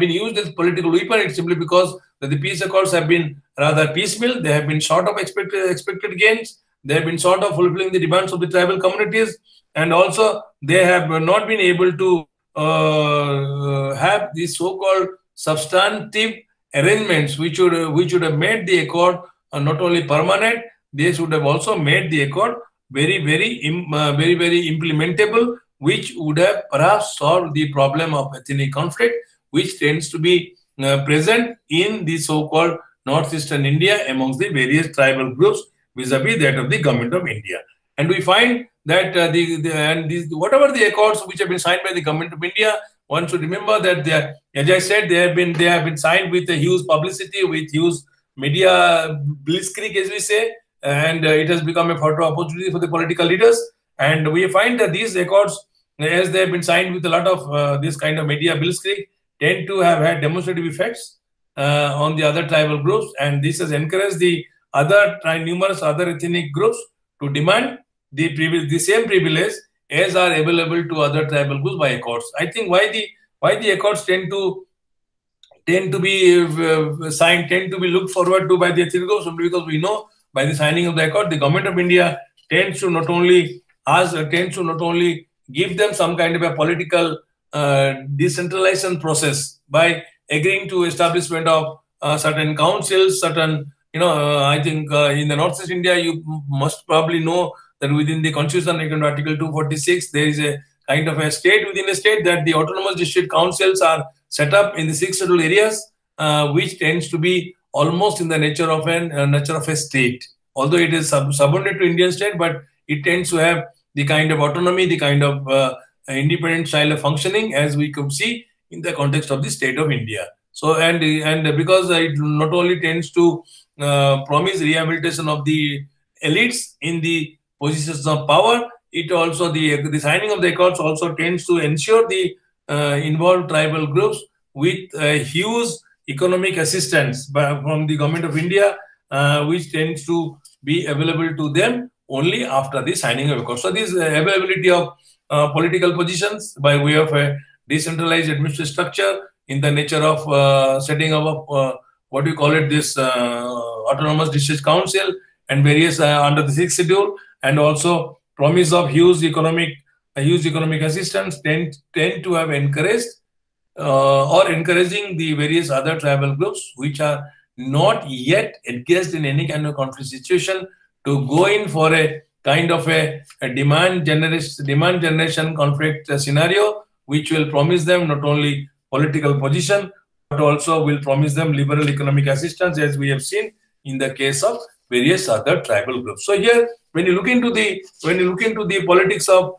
used as political weapon, it's simply because the peace accords have been rather piecemeal. They have been short of expected gains. They have been short of fulfilling the demands of the tribal communities, and also they have not been able to have the so-called substantive arrangements which would have made the accord not only permanent, they should have also made the accord very implementable, which would have perhaps solved the problem of ethnic conflict, which tends to be present in the so-called northeastern India amongst the various tribal groups vis-a-vis that of the government of India. And we find that whatever the accords which have been signed by the government of India, one should remember that as I said, they have been signed with a huge publicity, with huge media blitzkrieg, as we say, and it has become a photo opportunity for the political leaders. And we find that these accords, as they have been signed with a lot of this kind of media blitzkrieg, tend to have had demonstrative effects on the other tribal groups, and this has encouraged the numerous other ethnic groups to demand the same privilege as are available to other tribal groups by accords. I think why the accords tend to be signed, tend to be looked forward to by the ethnic groups, simply because we know by the signing of the accord, the government of India tends to not only give them some kind of a political decentralization process by agreeing to establishment of certain councils, certain, I think in the Northeast India, you must probably know that within the Constitution, Article 246, there is a kind of a state within a state that the autonomous district councils are set up in the 6 scheduled areas, which tends to be almost in the nature of a state. Although it is subordinate to Indian state, but it tends to have the kind of autonomy, the kind of independent style of functioning, as we could see in the context of the state of India. So, and because it not only tends to promise rehabilitation of the elites in the positions of power, it also, the signing of the accords also tends to ensure the involved tribal groups with huge economic assistance from the government of India, which tends to be available to them only after the signing of accords. So this availability of political positions by way of a decentralized administrative structure in the nature of setting up what we call it, this autonomous district council and various under the 6th schedule, and also promise of huge economic assistance tend to have encouraged or encouraging the various other tribal groups which are not yet engaged in any kind of conflict situation to go in for a kind of a demand generation conflict scenario, which will promise them not only political position, but also will promise them liberal economic assistance, as we have seen in the case of various other tribal groups. So here, when you look into the politics of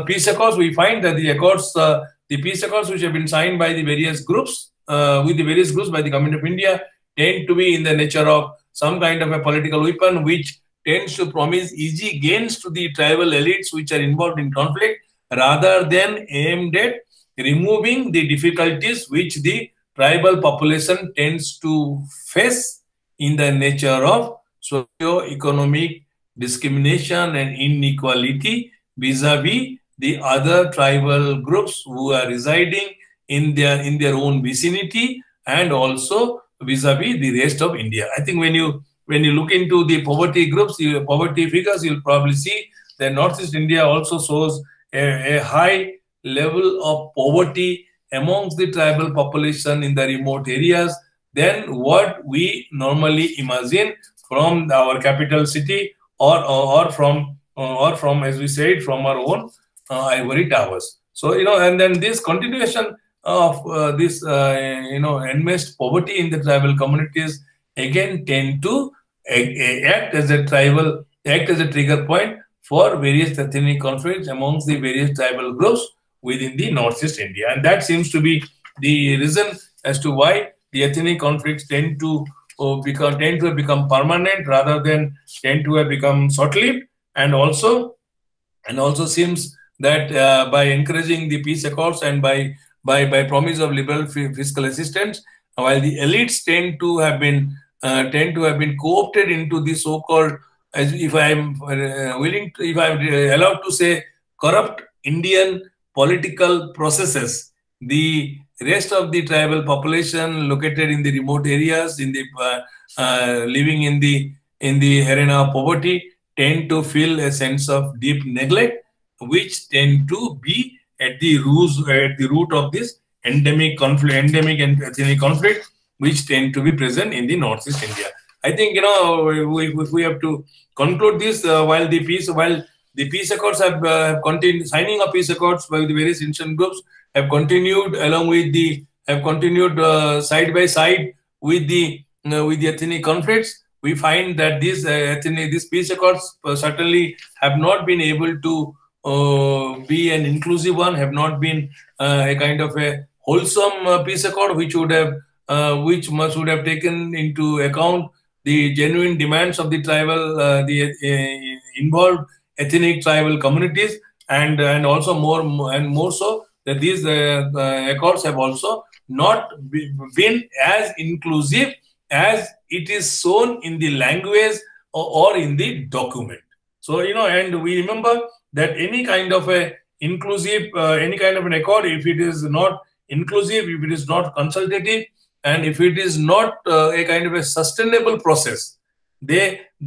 peace accords, we find that the peace accords which have been signed by the various groups, by the government of India, tend to be in the nature of some kind of a political weapon which tends to promise easy gains to the tribal elites which are involved in conflict, rather than aimed at removing the difficulties which the tribal population tends to face in the nature of socio-economic discrimination and inequality vis-a-vis the other tribal groups who are residing in their own vicinity, and also vis-a-vis the rest of India. I think when you look into the poverty groups, poverty figures, you'll probably see that Northeast India also shows a high level of poverty amongst the tribal population in the remote areas than what we normally imagine from our capital city or from, as we said, from our own ivory towers. So, and then this continuation of this, enmeshed poverty in the tribal communities again tend to act as a trigger point for various ethnic conflicts amongst the various tribal groups within the Northeast India. And that seems to be the reason as to why the ethnic conflicts tend to have become permanent rather than tend to have become short-lived. And also seems that by encouraging the peace accords and by promise of liberal fiscal assistance, while the elites tend to have been co-opted into the so-called, as if I am if I am allowed to say, corrupt Indian political processes. The rest of the tribal population located in the remote areas, in the living in the arena of poverty, tend to feel a sense of deep neglect, which tend to be at the root of this endemic and ethnic conflict, which tend to be present in the Northeast India. I think, if we have to conclude this, while the peace accords have continued, signing of peace accords by the various Indian groups have continued side by side with the ethnic conflicts. We find that these peace accords certainly have not been able to be an inclusive one, have not been a kind of a wholesome peace accord, which would have taken into account the genuine demands of the involved ethnic tribal communities, and also more so that these accords have also not been as inclusive as it is shown in the language or in the document. So, and we remember that any kind of a inclusive, any kind of an accord, if it is not inclusive, if it is not consultative, and if it is not a kind of a sustainable process,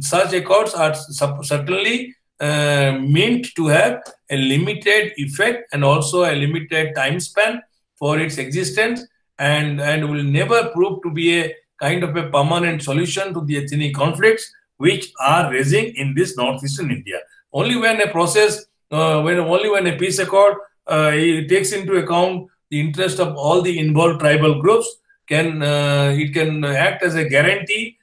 such accords are certainly meant to have a limited effect and also a limited time span for its existence, and will never prove to be a kind of a permanent solution to the ethnic conflicts which are rising in this northeastern India. Only when a process, when a peace accord it takes into account the interest of all the involved tribal groups, can act as a guarantee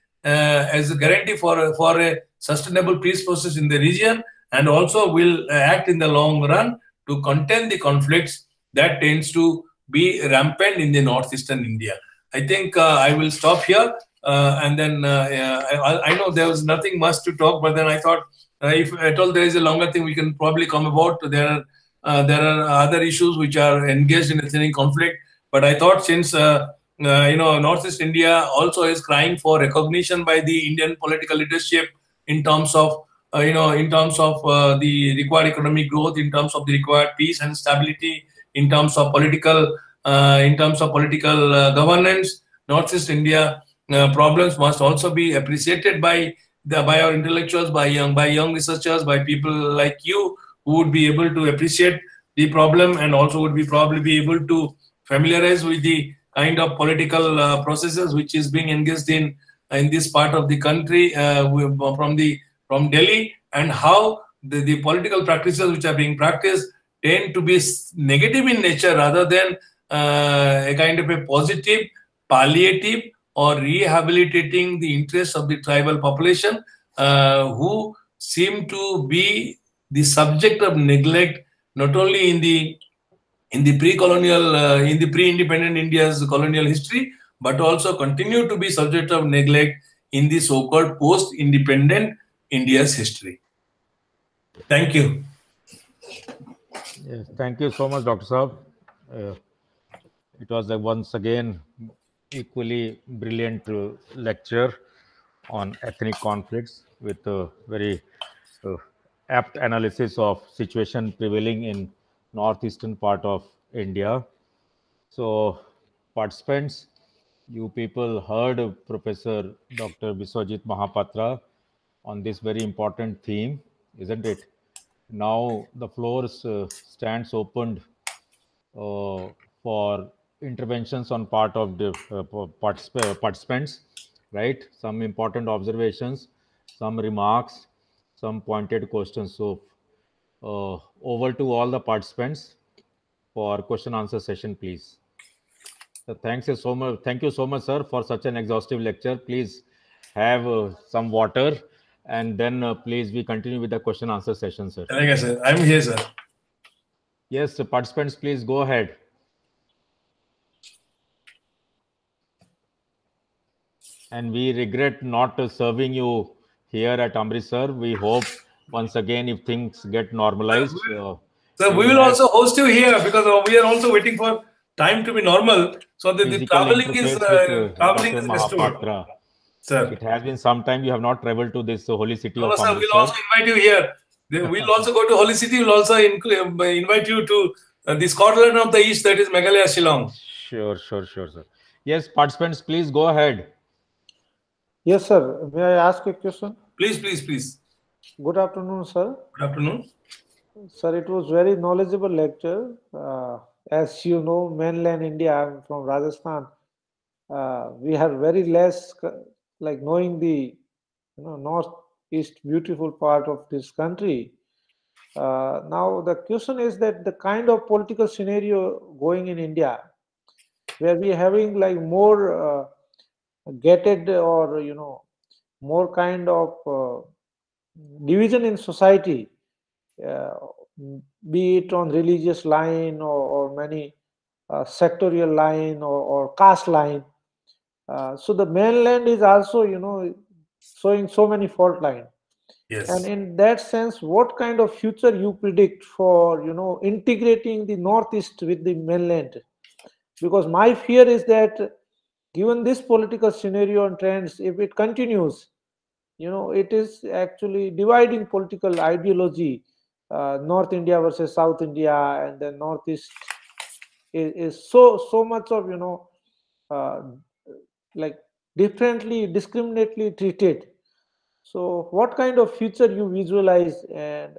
for a sustainable peace process in the region, and also will act in the long run to contain the conflicts that tends to be rampant in the northeastern India. I think I will stop here, and then I know there was nothing much to talk, but then I thought if at all there is a longer thing, we can probably come about. There are other issues which are engaged in ethnic conflict, but I thought since Northeast India also is crying for recognition by the Indian political leadership in terms of the required economic growth, in terms of the required peace and stability, in terms of political governance. Northeast India problems must also be appreciated by our intellectuals, by young researchers, by people like you, who would be able to appreciate the problem and also would probably be able to familiarize with the kind of political processes which is being engaged in this part of the country from Delhi, and how the political practices which are being practiced tend to be negative in nature rather than a kind of a positive, palliative, or rehabilitating the interests of the tribal population, who seem to be the subject of neglect, not only in the pre-independent India's colonial history, but also continue to be subject of neglect in the so-called post-independent India's history. Thank you.
Yes, thank you so much, Dr. Saab. It was once again equally brilliant lecture on ethnic conflicts with a very apt analysis of situation prevailing in northeastern part of India. So, participants, you people heard Professor Dr. Biswajit Mahapatra on this very important theme, isn't it? Now the floor stands opened for interventions on part of the participants, right? Some important observations, some remarks, some pointed questions. So over to all the participants for question answer session, please. So thank you so much, sir, for such an exhaustive lecture. Please have some water, and then please we continue with the question answer session, sir.
Thank you, sir. I'm here, sir.
Yes, participants, please go ahead. And we regret not serving you here at Amritsar. We hope once again, if things get normalized.
So we will also host you here, because we are also waiting for time to be normal, so that the traveling is restored. Sir,
it has been some time you have not traveled to this holy city of
Amritsar. We'll also invite you here. We'll also go to Holy City. We'll also invite you to the Scotland of the East, that is Meghalaya, Shillong.
Sure, sir. Yes, participants, please go ahead.
Yes, sir. May I ask a question?
Please.
Good afternoon, sir.
Good afternoon.
Sir, it was very knowledgeable lecture. As you know, mainland India, I'm from Rajasthan. We have very less, like knowing the northeast beautiful part of this country. Now the question is that the kind of political scenario going in India, where we are having like more gated or more kind of division in society, be it on religious line or many sectorial line or caste line. So the mainland is also showing so many fault lines.
Yes.
And in that sense, what kind of future you predict for integrating the northeast with the mainland? Because my fear is that given this political scenario and trends, if it continues, it is actually dividing political ideology, North India versus South India, and then Northeast is so much of like differently, discriminately treated. So what kind of future you visualize, and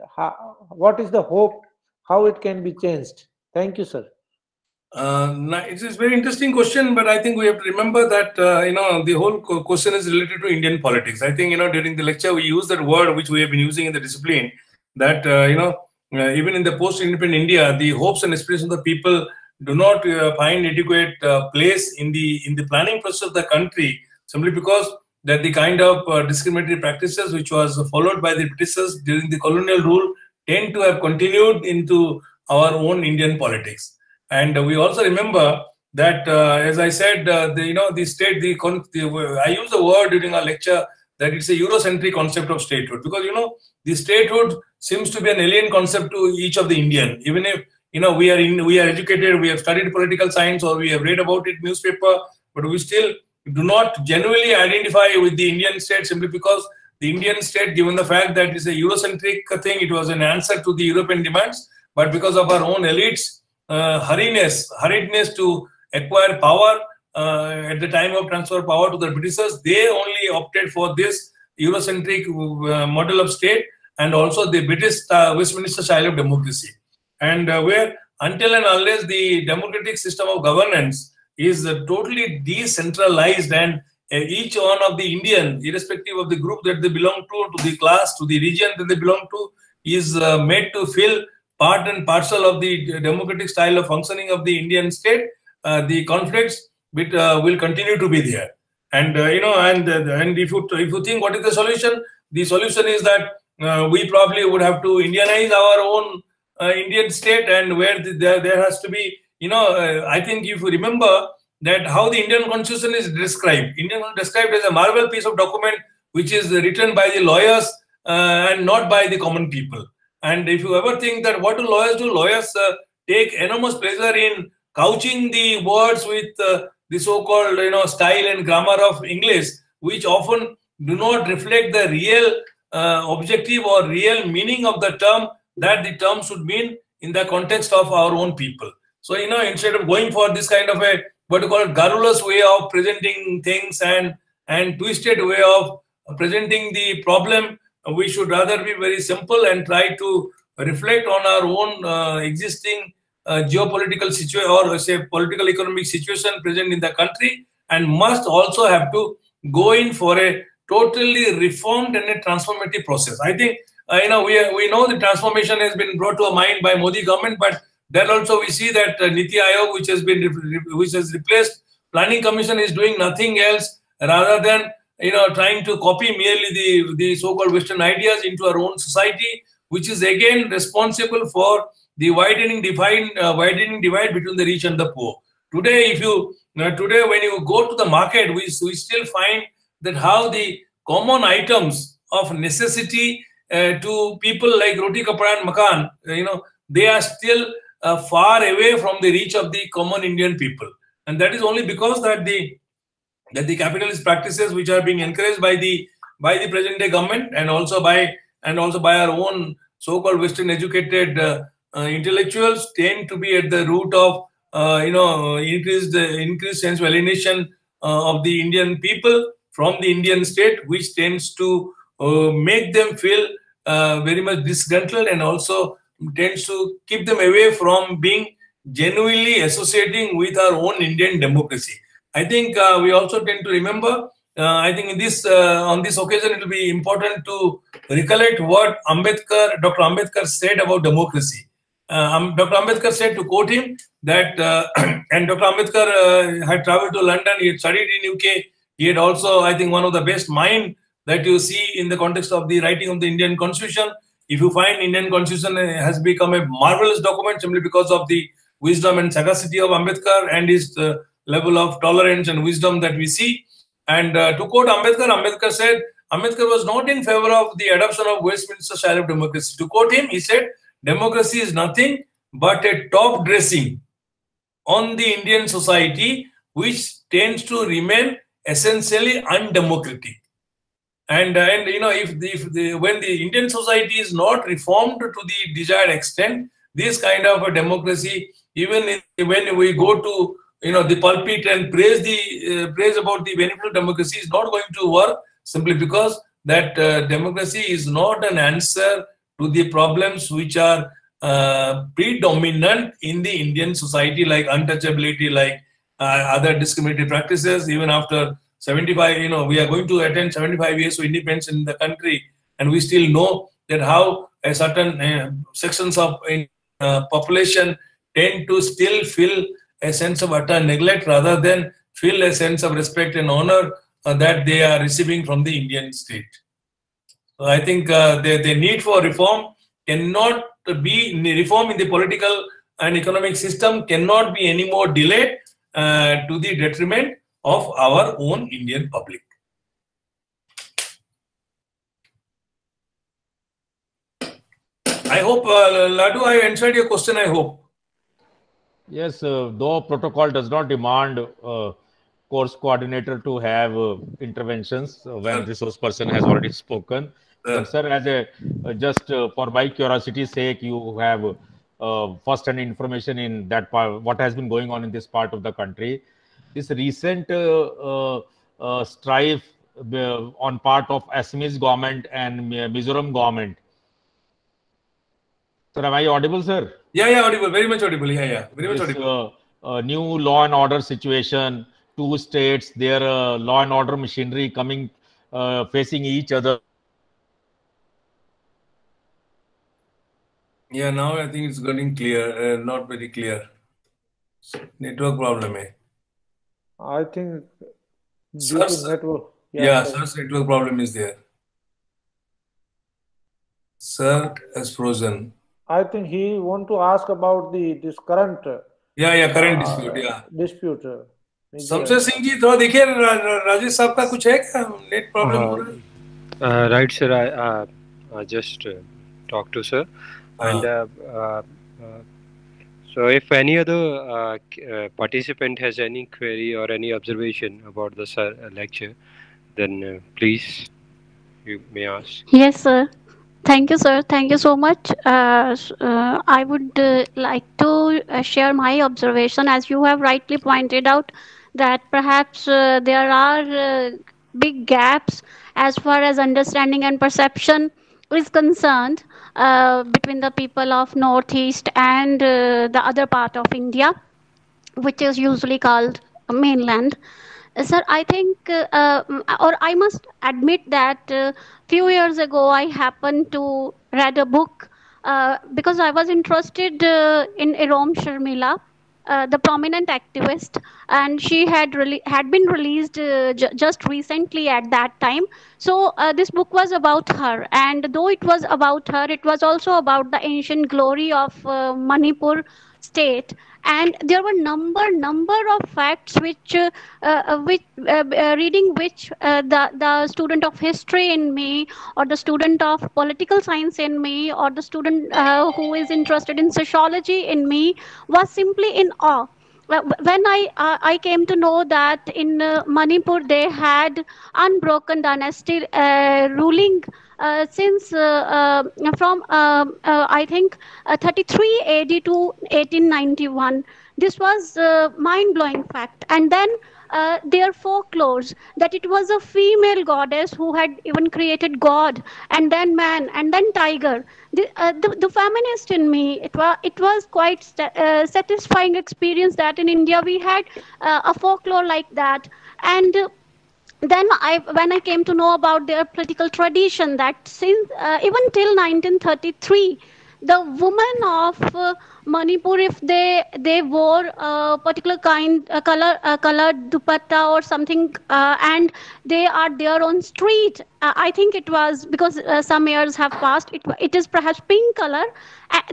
what is the hope, how it can be changed? Thank you, sir.
It is a very interesting question, but I think we have to remember that the whole question is related to Indian politics. I think during the lecture we used that word which we have been using in the discipline, that even in the post-independent India, the hopes and aspirations of the people do not find adequate place in the planning process of the country, simply because that the kind of discriminatory practices which was followed by the Britishers during the colonial rule tend to have continued into our own Indian politics. And we also remember that, as I said, the state, I used the word during our lecture that it's a Eurocentric concept of statehood, because the statehood seems to be an alien concept to each of the Indian. Even if we are educated, we have studied political science, or we have read about it in newspaper, but we still do not genuinely identify with the Indian state, simply because the Indian state, given the fact that it's a Eurocentric thing, it was an answer to the European demands, but because of our own elites' hurriedness to acquire power at the time of transfer of power to the Britishers, they only opted for this Eurocentric model of state, and also the British Westminster style of democracy. And where until and unless the democratic system of governance is totally decentralized, and each one of the Indian, irrespective of the group that they belong to the class, to the region that they belong to, is made to fill part and parcel of the democratic style of functioning of the Indian state, the conflicts will continue to be there. And and if you think what is the solution is that we probably would have to Indianize our own Indian state, and where there has to be, I think if you remember that how the Indian Constitution is described, described as a marvel piece of document which is written by the lawyers and not by the common people. And if you ever think that what do? Lawyers take enormous pleasure in couching the words with the so-called style and grammar of English, which often do not reflect the real objective or real meaning of the term that the term should mean in the context of our own people. So instead of going for this kind of a what you call garrulous way of presenting things and twisted way of presenting the problem, we should rather be very simple and try to reflect on our own existing geopolitical situation, or say political economic situation present in the country, and must also have to go in for a totally reformed and a transformative process. I think we know the transformation has been brought to a mind by Modi government, but there also we see that Niti Aayog, which has replaced Planning Commission, is doing nothing else rather than trying to copy merely the so-called Western ideas into our own society, which is again responsible for the widening divide between the rich and the poor. Today, when you go to the market, we still find that how the common items of necessity to people like roti, kapda, and makan, they are still far away from the reach of the common Indian people. And that is only because that the capitalist practices which are being encouraged by the present day government and also by our own so-called Western educated intellectuals tend to be at the root of increased sense of alienation of the Indian people from the Indian state, which tends to make them feel very much disgruntled and also tends to keep them away from being genuinely associating with our own Indian democracy. I think we also tend to remember, I think in this on this occasion, it will be important to recollect what Dr. Ambedkar said about democracy. Dr. Ambedkar said, to quote him, that, and Dr. Ambedkar had traveled to London, he had studied in UK, he had also, I think, one of the best mind that you see in the context of the writing of the Indian Constitution. If you find Indian Constitution has become a marvelous document simply because of the wisdom and sagacity of Ambedkar and his level of tolerance and wisdom that we see. And to quote Ambedkar, Ambedkar said, Ambedkar was not in favor of the adoption of Westminster style of democracy. To quote him, he said, democracy is nothing but a top dressing on the Indian society which tends to remain essentially undemocratic. And when the Indian society is not reformed to the desired extent, this kind of a democracy, even when we go to the pulpit and praise about the benefit of democracy, is not going to work, simply because that democracy is not an answer to the problems which are predominant in the Indian society, like untouchability, like other discriminatory practices. Even after 75, we are going to attend 75 years of independence in the country, and we still know that how a certain sections of population tend to still feel a sense of utter neglect rather than feel a sense of respect and honor that they are receiving from the Indian state. So I think the need for reform cannot be, reform in the political and economic system cannot be any more delayed to the detriment of our own Indian public. I hope, Ladu, I answered your question, I hope.
Yes, though protocol does not demand course coordinator to have interventions when resource person has already spoken. But sir, as just for my curiosity's sake, you have first-hand information in that part, what has been going on in this part of the country. This recent strife on part of Assamese government and Mizoram government. Sir, am I audible, sir?
Yeah, audible. Very much audible. Yeah. Very much audible.
New law and order situation, two states, their law and order machinery coming, facing each other.
Yeah, now I think it's getting clear, not very clear. Network problem, eh?
I think due to network.
Yeah, sir's network problem is there. Sir has frozen.
I think he want to ask about this current.
Current dispute.
Dispute.
Shamsher Singh ji थोड़ा देखिए राजेश साहब का कुछ है क्या net problem हो रहा है?
Right, sir. I just talked to sir, and so if any other participant has any query or any observation about the lecture, then please you may ask.
Yes, sir. Thank you, sir. Thank you so much. I would like to share my observation, as you have rightly pointed out, that perhaps there are big gaps as far as understanding and perception is concerned between the people of Northeast and the other part of India, which is usually called mainland. Sir, I think, or I must admit that few years ago I happened to read a book because I was interested in Irom Sharmila, the prominent activist, and she had been released just recently at that time. So this book was about her, and though it was about her, it was also about the ancient glory of Manipur state and there were number of facts which reading which the student of history in me, or the student of political science in me, or the student who is interested in sociology in me was simply in awe. When I came to know that in Manipur they had unbroken dynasty ruling since from I think 33 AD to 1891. This was mind-blowing fact. And then their folklores, that it was a female goddess who had even created God, and then man, and then tiger. The feminist in me, it was quite satisfying experience that in India we had a folklore like that. And then when I came to know about their political tradition, that since even till 1933, the women of Manipur, if they wore a particular kind colored dupatta or something, and they are there on street, I think it was because some years have passed, it is perhaps pink color,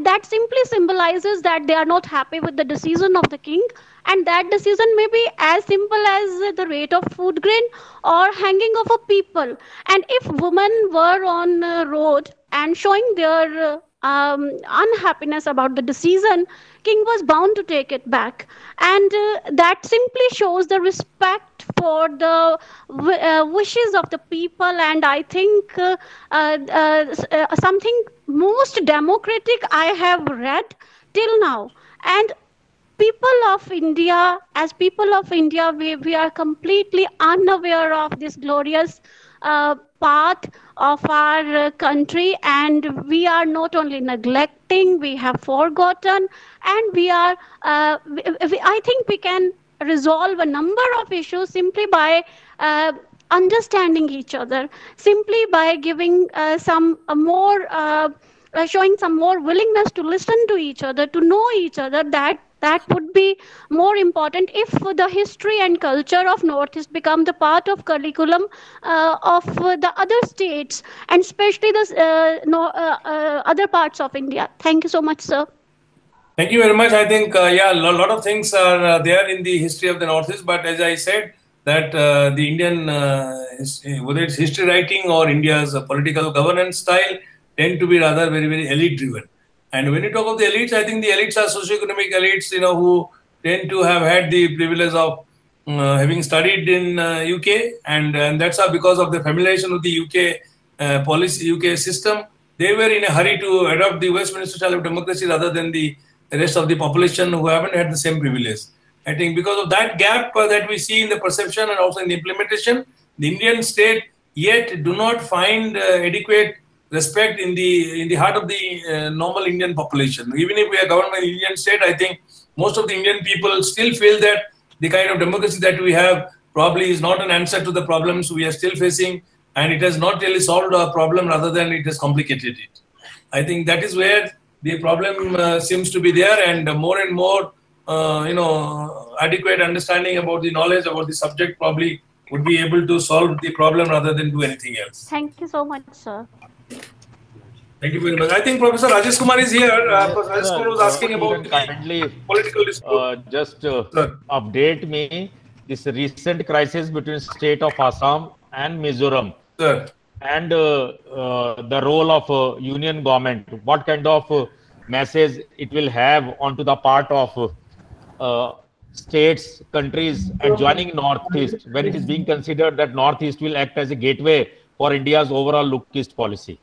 that simply symbolizes that they are not happy with the decision of the king, and that decision may be as simple as the rate of food grain or hanging of a people. And if women were on road and showing their unhappiness about the decision, king was bound to take it back. And that simply shows the respect for the wishes of the people. And I think something most democratic I have read till now. And people of India, as people of India, we are completely unaware of this glorious path of our country, and we are not only neglecting, we have forgotten, and we are I think we can resolve a number of issues simply by understanding each other, simply by giving showing some more willingness to listen to each other, to know each other. That would be more important if the history and culture of Northeast become the part of curriculum of the other states, and especially the other parts of India. Thank you so much, sir.
Thank you very much. I think, yeah, a lot of things are there in the history of the Northeast, but as I said, that the Indian, whether it's history writing or India's political governance style, tend to be rather very, very elite-driven. And when you talk of the elites, I think the elites are socioeconomic elites, who tend to have had the privilege of having studied in UK, and that's how, because of the familiarization with the UK policy, UK system, they were in a hurry to adopt the Westminster style of democracy rather than the rest of the population who haven't had the same privilege. I think because of that gap that we see in the perception and also in the implementation, the Indian state yet do not find adequate respect in the heart of the normal Indian population. Even if we are governed by the Indian state, I think most of the Indian people still feel that the kind of democracy that we have probably is not an answer to the problems we are still facing, and it has not really solved our problem, rather than it has complicated it. I think that is where the problem seems to be there, and more adequate understanding about the knowledge about the subject probably would be able to solve the problem rather than do anything else.
Thank you so much, sir.
Thank you very much. I think Professor Rajesh Kumar is here. Rajesh Kumar was asking about the political dispute.
Just update me this recent crisis between state of Assam and Mizoram.
Sir.
And the role of union government. What kind of message it will have onto the part of states, countries adjoining Northeast, when it is being considered that Northeast will act as a gateway for India's overall look-east policy?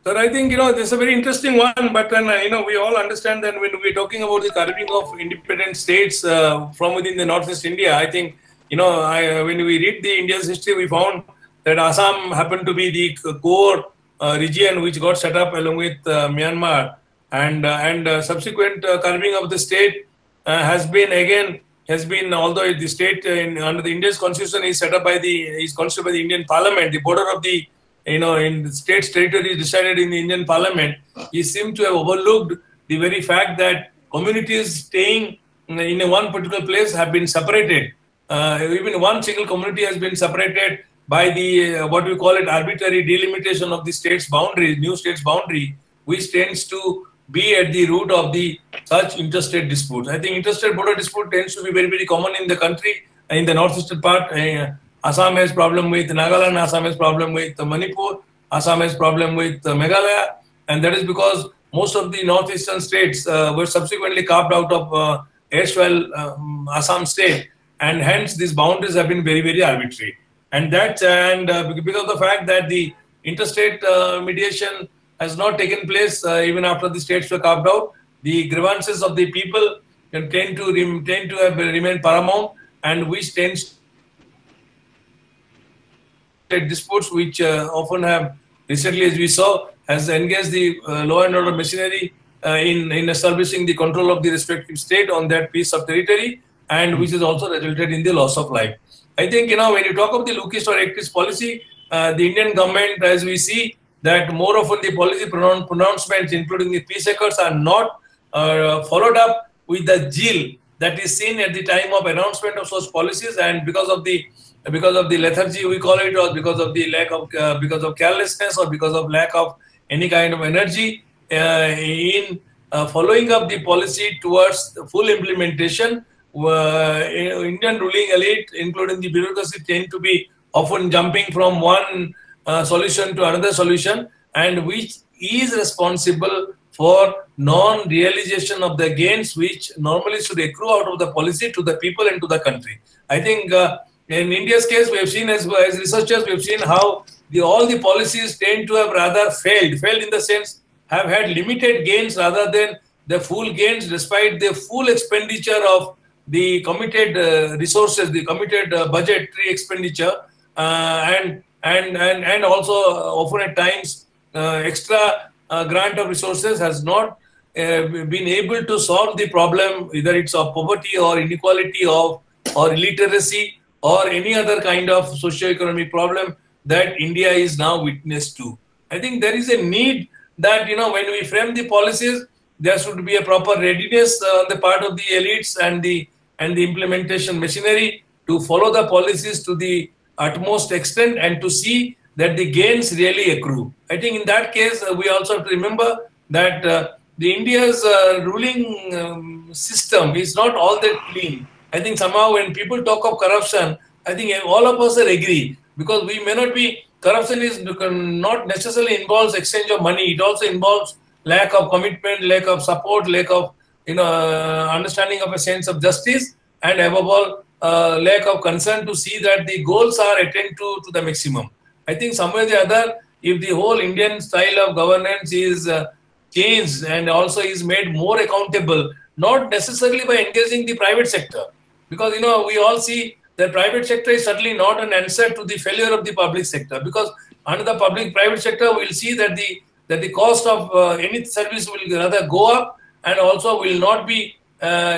Sir, I think, this is a very interesting one, but then, we all understand that when we're talking about the carving of independent states from within the Northeast India, I think, when we read the India's history, we found that Assam happened to be the core region which got set up along with Myanmar, and subsequent carving of the state has been, although the state under the India's constitution is set up is constituted by the Indian Parliament, the border of the in the state's territory decided in the Indian Parliament, he seemed to have overlooked the very fact that communities staying in one particular place have been separated. Even one single community has been separated by the what we call it arbitrary delimitation of the state's boundary, new state's boundary, which tends to be at the root of the such interstate disputes. I think interstate border dispute tends to be very, very common in the country. In the northeastern part, Assam has problem with Nagaland, Assam has problem with Manipur, Assam has problem with Meghalaya, and that is because most of the northeastern states were subsequently carved out of erstwhile Assam state, and hence these boundaries have been very, very arbitrary. And because of the fact that the interstate mediation has not taken place even after the states were carved out, the grievances of the people tend to remain paramount, and which tends disputes which often have recently, as we saw, has engaged the law and order machinery in establishing the control of the respective state on that piece of territory, and which has also resulted in the loss of life. I think, when you talk of the lookist or actist policy, the Indian government, as we see, that more often the policy pronouncements, including the peace accords, are not followed up with the zeal that is seen at the time of announcement of such policies, and because of the lethargy, we call it, or because of the lack of because of carelessness, or because of lack of any kind of energy in following up the policy towards full implementation, Indian ruling elite, including the bureaucracy, tend to be often jumping from one solution to another solution, and which is responsible for non-realization of the gains which normally should accrue out of the policy to the people and to the country. I think in India's case, we have seen as researchers, we have seen how all the policies tend to have rather failed in the sense have had limited gains rather than the full gains, despite the full expenditure of the committed resources, the committed budgetary expenditure, and also often at times extra grant of resources has not been able to solve the problem, either it's of poverty or inequality or illiteracy or any other kind of socio-economic problem that India is now witness to. I think there is a need that, when we frame the policies, there should be a proper readiness on the part of the elites and the implementation machinery to follow the policies to the utmost extent and to see that the gains really accrue. I think in that case, we also have to remember that the India's ruling system is not all that clean. I think somehow when people talk of corruption, I think all of us agree, because we may not be, corruption is not necessarily involves exchange of money. It also involves lack of commitment, lack of support, lack of understanding of a sense of justice, and above all, lack of concern to see that the goals are attained to the maximum. I think somewhere or the other, if the whole Indian style of governance is changed and also is made more accountable, not necessarily by engaging the private sector, because we all see the private sector is certainly not an answer to the failure of the public sector, because under the private sector we will see that the cost of any service will rather go up, and also will not be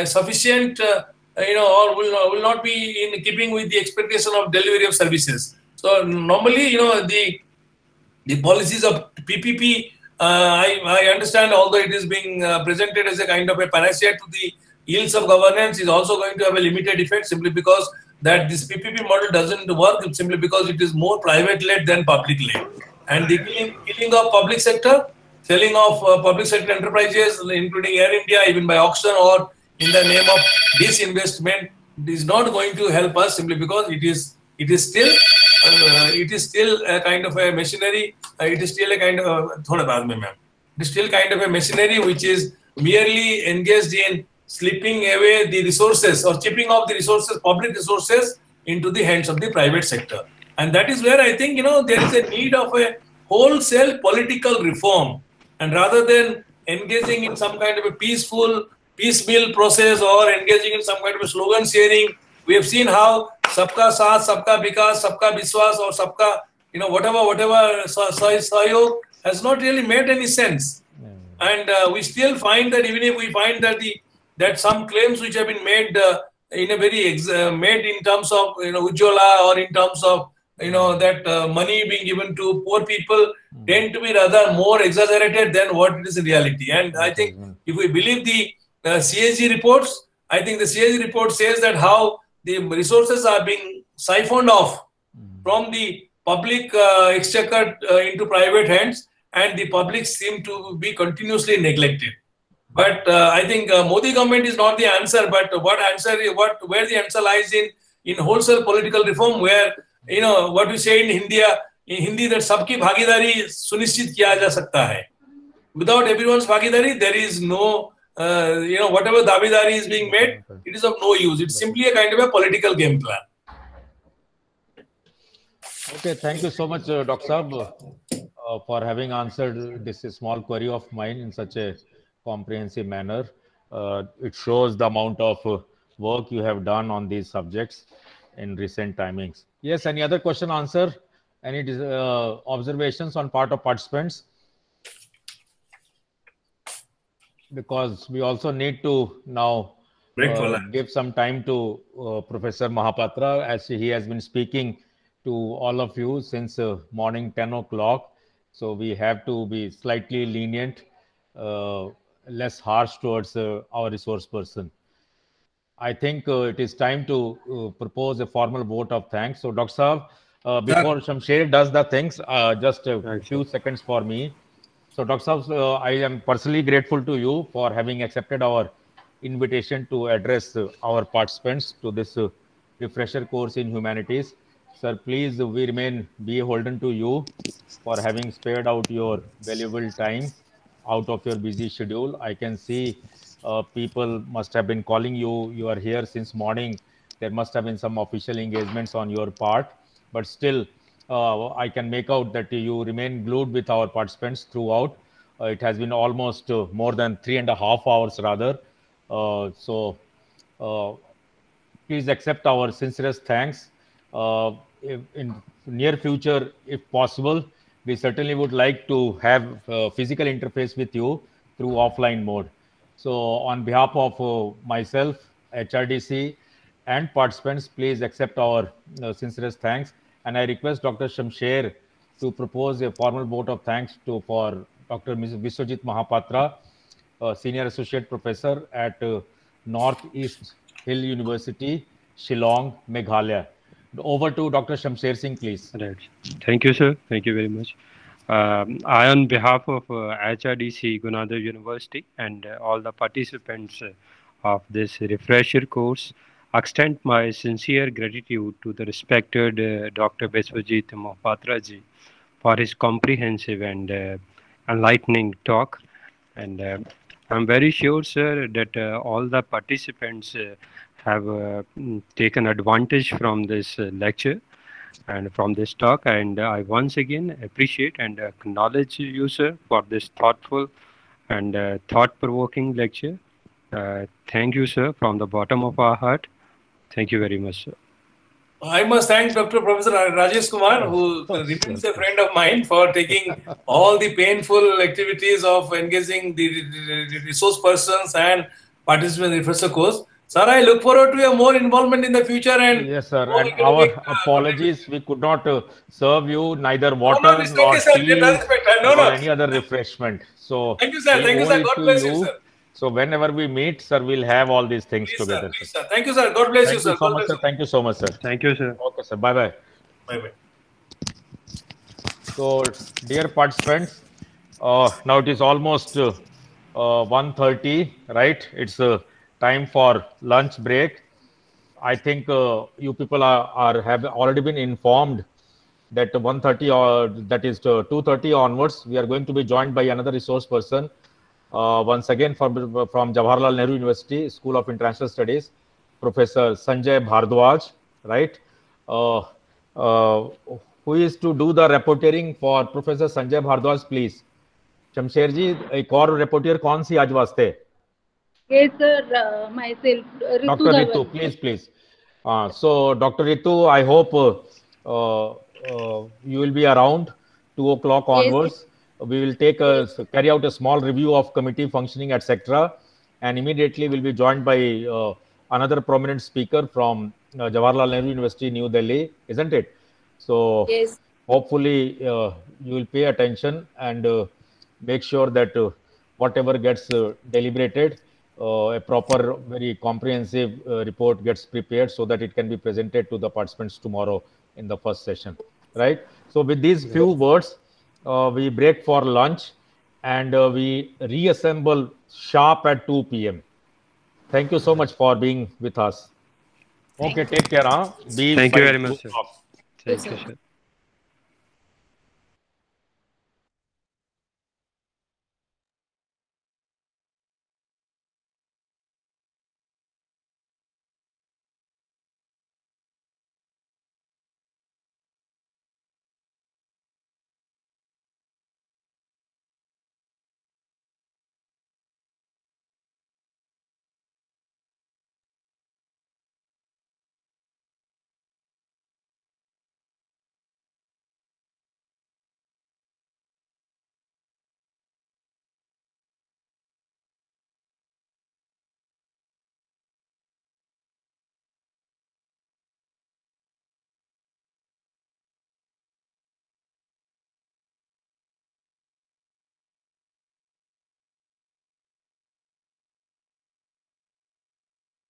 sufficient, or will not be in keeping with the expectation of delivery of services. So normally, the policies of PPP, I understand, although it is being presented as a kind of a panacea to the ills of governance, is also going to have a limited effect, simply because that this PPP model doesn't work, simply because it is more private-led than public-led. And the killing of public sector, selling of public sector enterprises, including Air India, even by auction or in the name of disinvestment, is not going to help us, simply because it is still a kind of a machinery. It is still a kind of a machinery which is merely engaged in slipping away the resources or chipping off the resources, public resources, into the hands of the private sector. And that is where I think there is a need of a wholesale political reform, and rather than engaging in some kind of a piecemeal process or engaging in some kind of a slogan sharing, we have seen how sabka saath, sabka vikas, sabka viswas, or sabka whatever sahayog has not really made any sense. And we still find that even if we find that some claims which have been made in a very made in terms of Ujjwala, or in terms of that money being given to poor people, tend to be rather more exaggerated than what it is in reality. And I think if we believe the CAG reports, I think the CAG report says that how the resources are being siphoned off from the public exchequer into private hands, and the public seem to be continuously neglected. But I think Modi government is not the answer. But where the answer lies in wholesale political reform, where what we say in Hindi that सबकी भागीदारी सुनिश्चित किया जा सकता है. Without everyone's भागीदारी, there is no whatever दावेदारी is being made, it is of no use. It's simply a kind of a political game plan.
Okay, thank you so much, Dr. Saab, for having answered this small query of mine in such a comprehensive manner. It shows the amount of work you have done on these subjects in recent timings. Yes, any other question, answer? Any observations on part of participants? Because we also need to now give some time to Professor Mahapatra, as he has been speaking to all of you since morning 10 o'clock. So we have to be slightly lenient, less harsh towards our resource person. I think it is time to propose a formal vote of thanks. So Dr. Saab, before Shamsher does the things, just a few seconds for me. So Dr. Saab, I am personally grateful to you for having accepted our invitation to address our participants to this refresher course in humanities. Sir, please, we remain beholden to you for having spared out your valuable time out of your busy schedule. I can see people must have been calling you. You are here since morning. There must have been some official engagements on your part, but still, I can make out that you remain glued with our participants throughout. It has been almost more than 3.5 hours rather. So please accept our sincerest thanks. In near future, if possible, we certainly would like to have physical interface with you through offline mode. So on behalf of myself, HRDC and participants, please accept our sincerest thanks. And I request Dr. Shamsher to propose a formal vote of thanks for Dr. Biswajit Mahapatra, Senior Associate Professor at Northeast Hill University, Shillong, Meghalaya. Over to Dr. Shamsher Singh, please.
Right. Thank you, sir. Thank you very much. I, on behalf of HRDC, Gunadhar University, and all the participants of this refresher course, extend my sincere gratitude to the respected Dr. Biswajit Mahapatra ji for his comprehensive and enlightening talk. And I'm very sure, sir, that all the participants have taken advantage from this lecture and from this talk. And I once again appreciate and acknowledge you, sir, for this thoughtful and thought-provoking lecture. Thank you, sir, from the bottom of our heart. Thank you very much, sir.
I must thank Dr. Professor Rajesh Kumar, who remains a friend of mine, for taking all the painful activities of engaging the resource persons and participants in the refresher course. Sir, I look forward to your more involvement in the future. And
yes, sir. And our apologies, we could not serve you neither water nor tea or any other refreshment. So
thank you, sir. Thank you, sir. God bless you, sir.
So whenever we meet, sir, we'll have all these things together.
Please, sir. Thank you, sir. God bless you, sir.
Thank you so much, sir.
Thank you, sir.
Okay, sir. Bye-bye.
Bye-bye.
So, dear participants, now it is almost 1:30, right? It's time for lunch break. I think you people have already been informed that 1:30 or that is 2:30 onwards, we are going to be joined by another resource person. Once again from Jawaharlal Nehru University School of International Studies, Professor Sanjay Bhardwaj, right? Who is to do the reporting for Professor Sanjay Bhardwaj, please? Shamsher ji, एक और reporter कौन सी आज वास्ते?
Yes, sir. Myself, Ritu.
Dr. Ritu, please. So, Dr. Ritu, I hope you will be around 2 o'clock onwards. Yes. We will carry out a small review of committee functioning, etc. And immediately we'll be joined by another prominent speaker from Jawaharlal Nehru University, New Delhi, isn't it? So yes. Hopefully you will pay attention and make sure that whatever gets deliberated, a proper, very comprehensive report gets prepared so that it can be presented to the participants tomorrow in the first session, right? So with these few words, we break for lunch, and we reassemble sharp at 2 p.m. Thank you so much for being with us. Okay, take care. Huh?
Thank you very much, sir. Thank you, sir.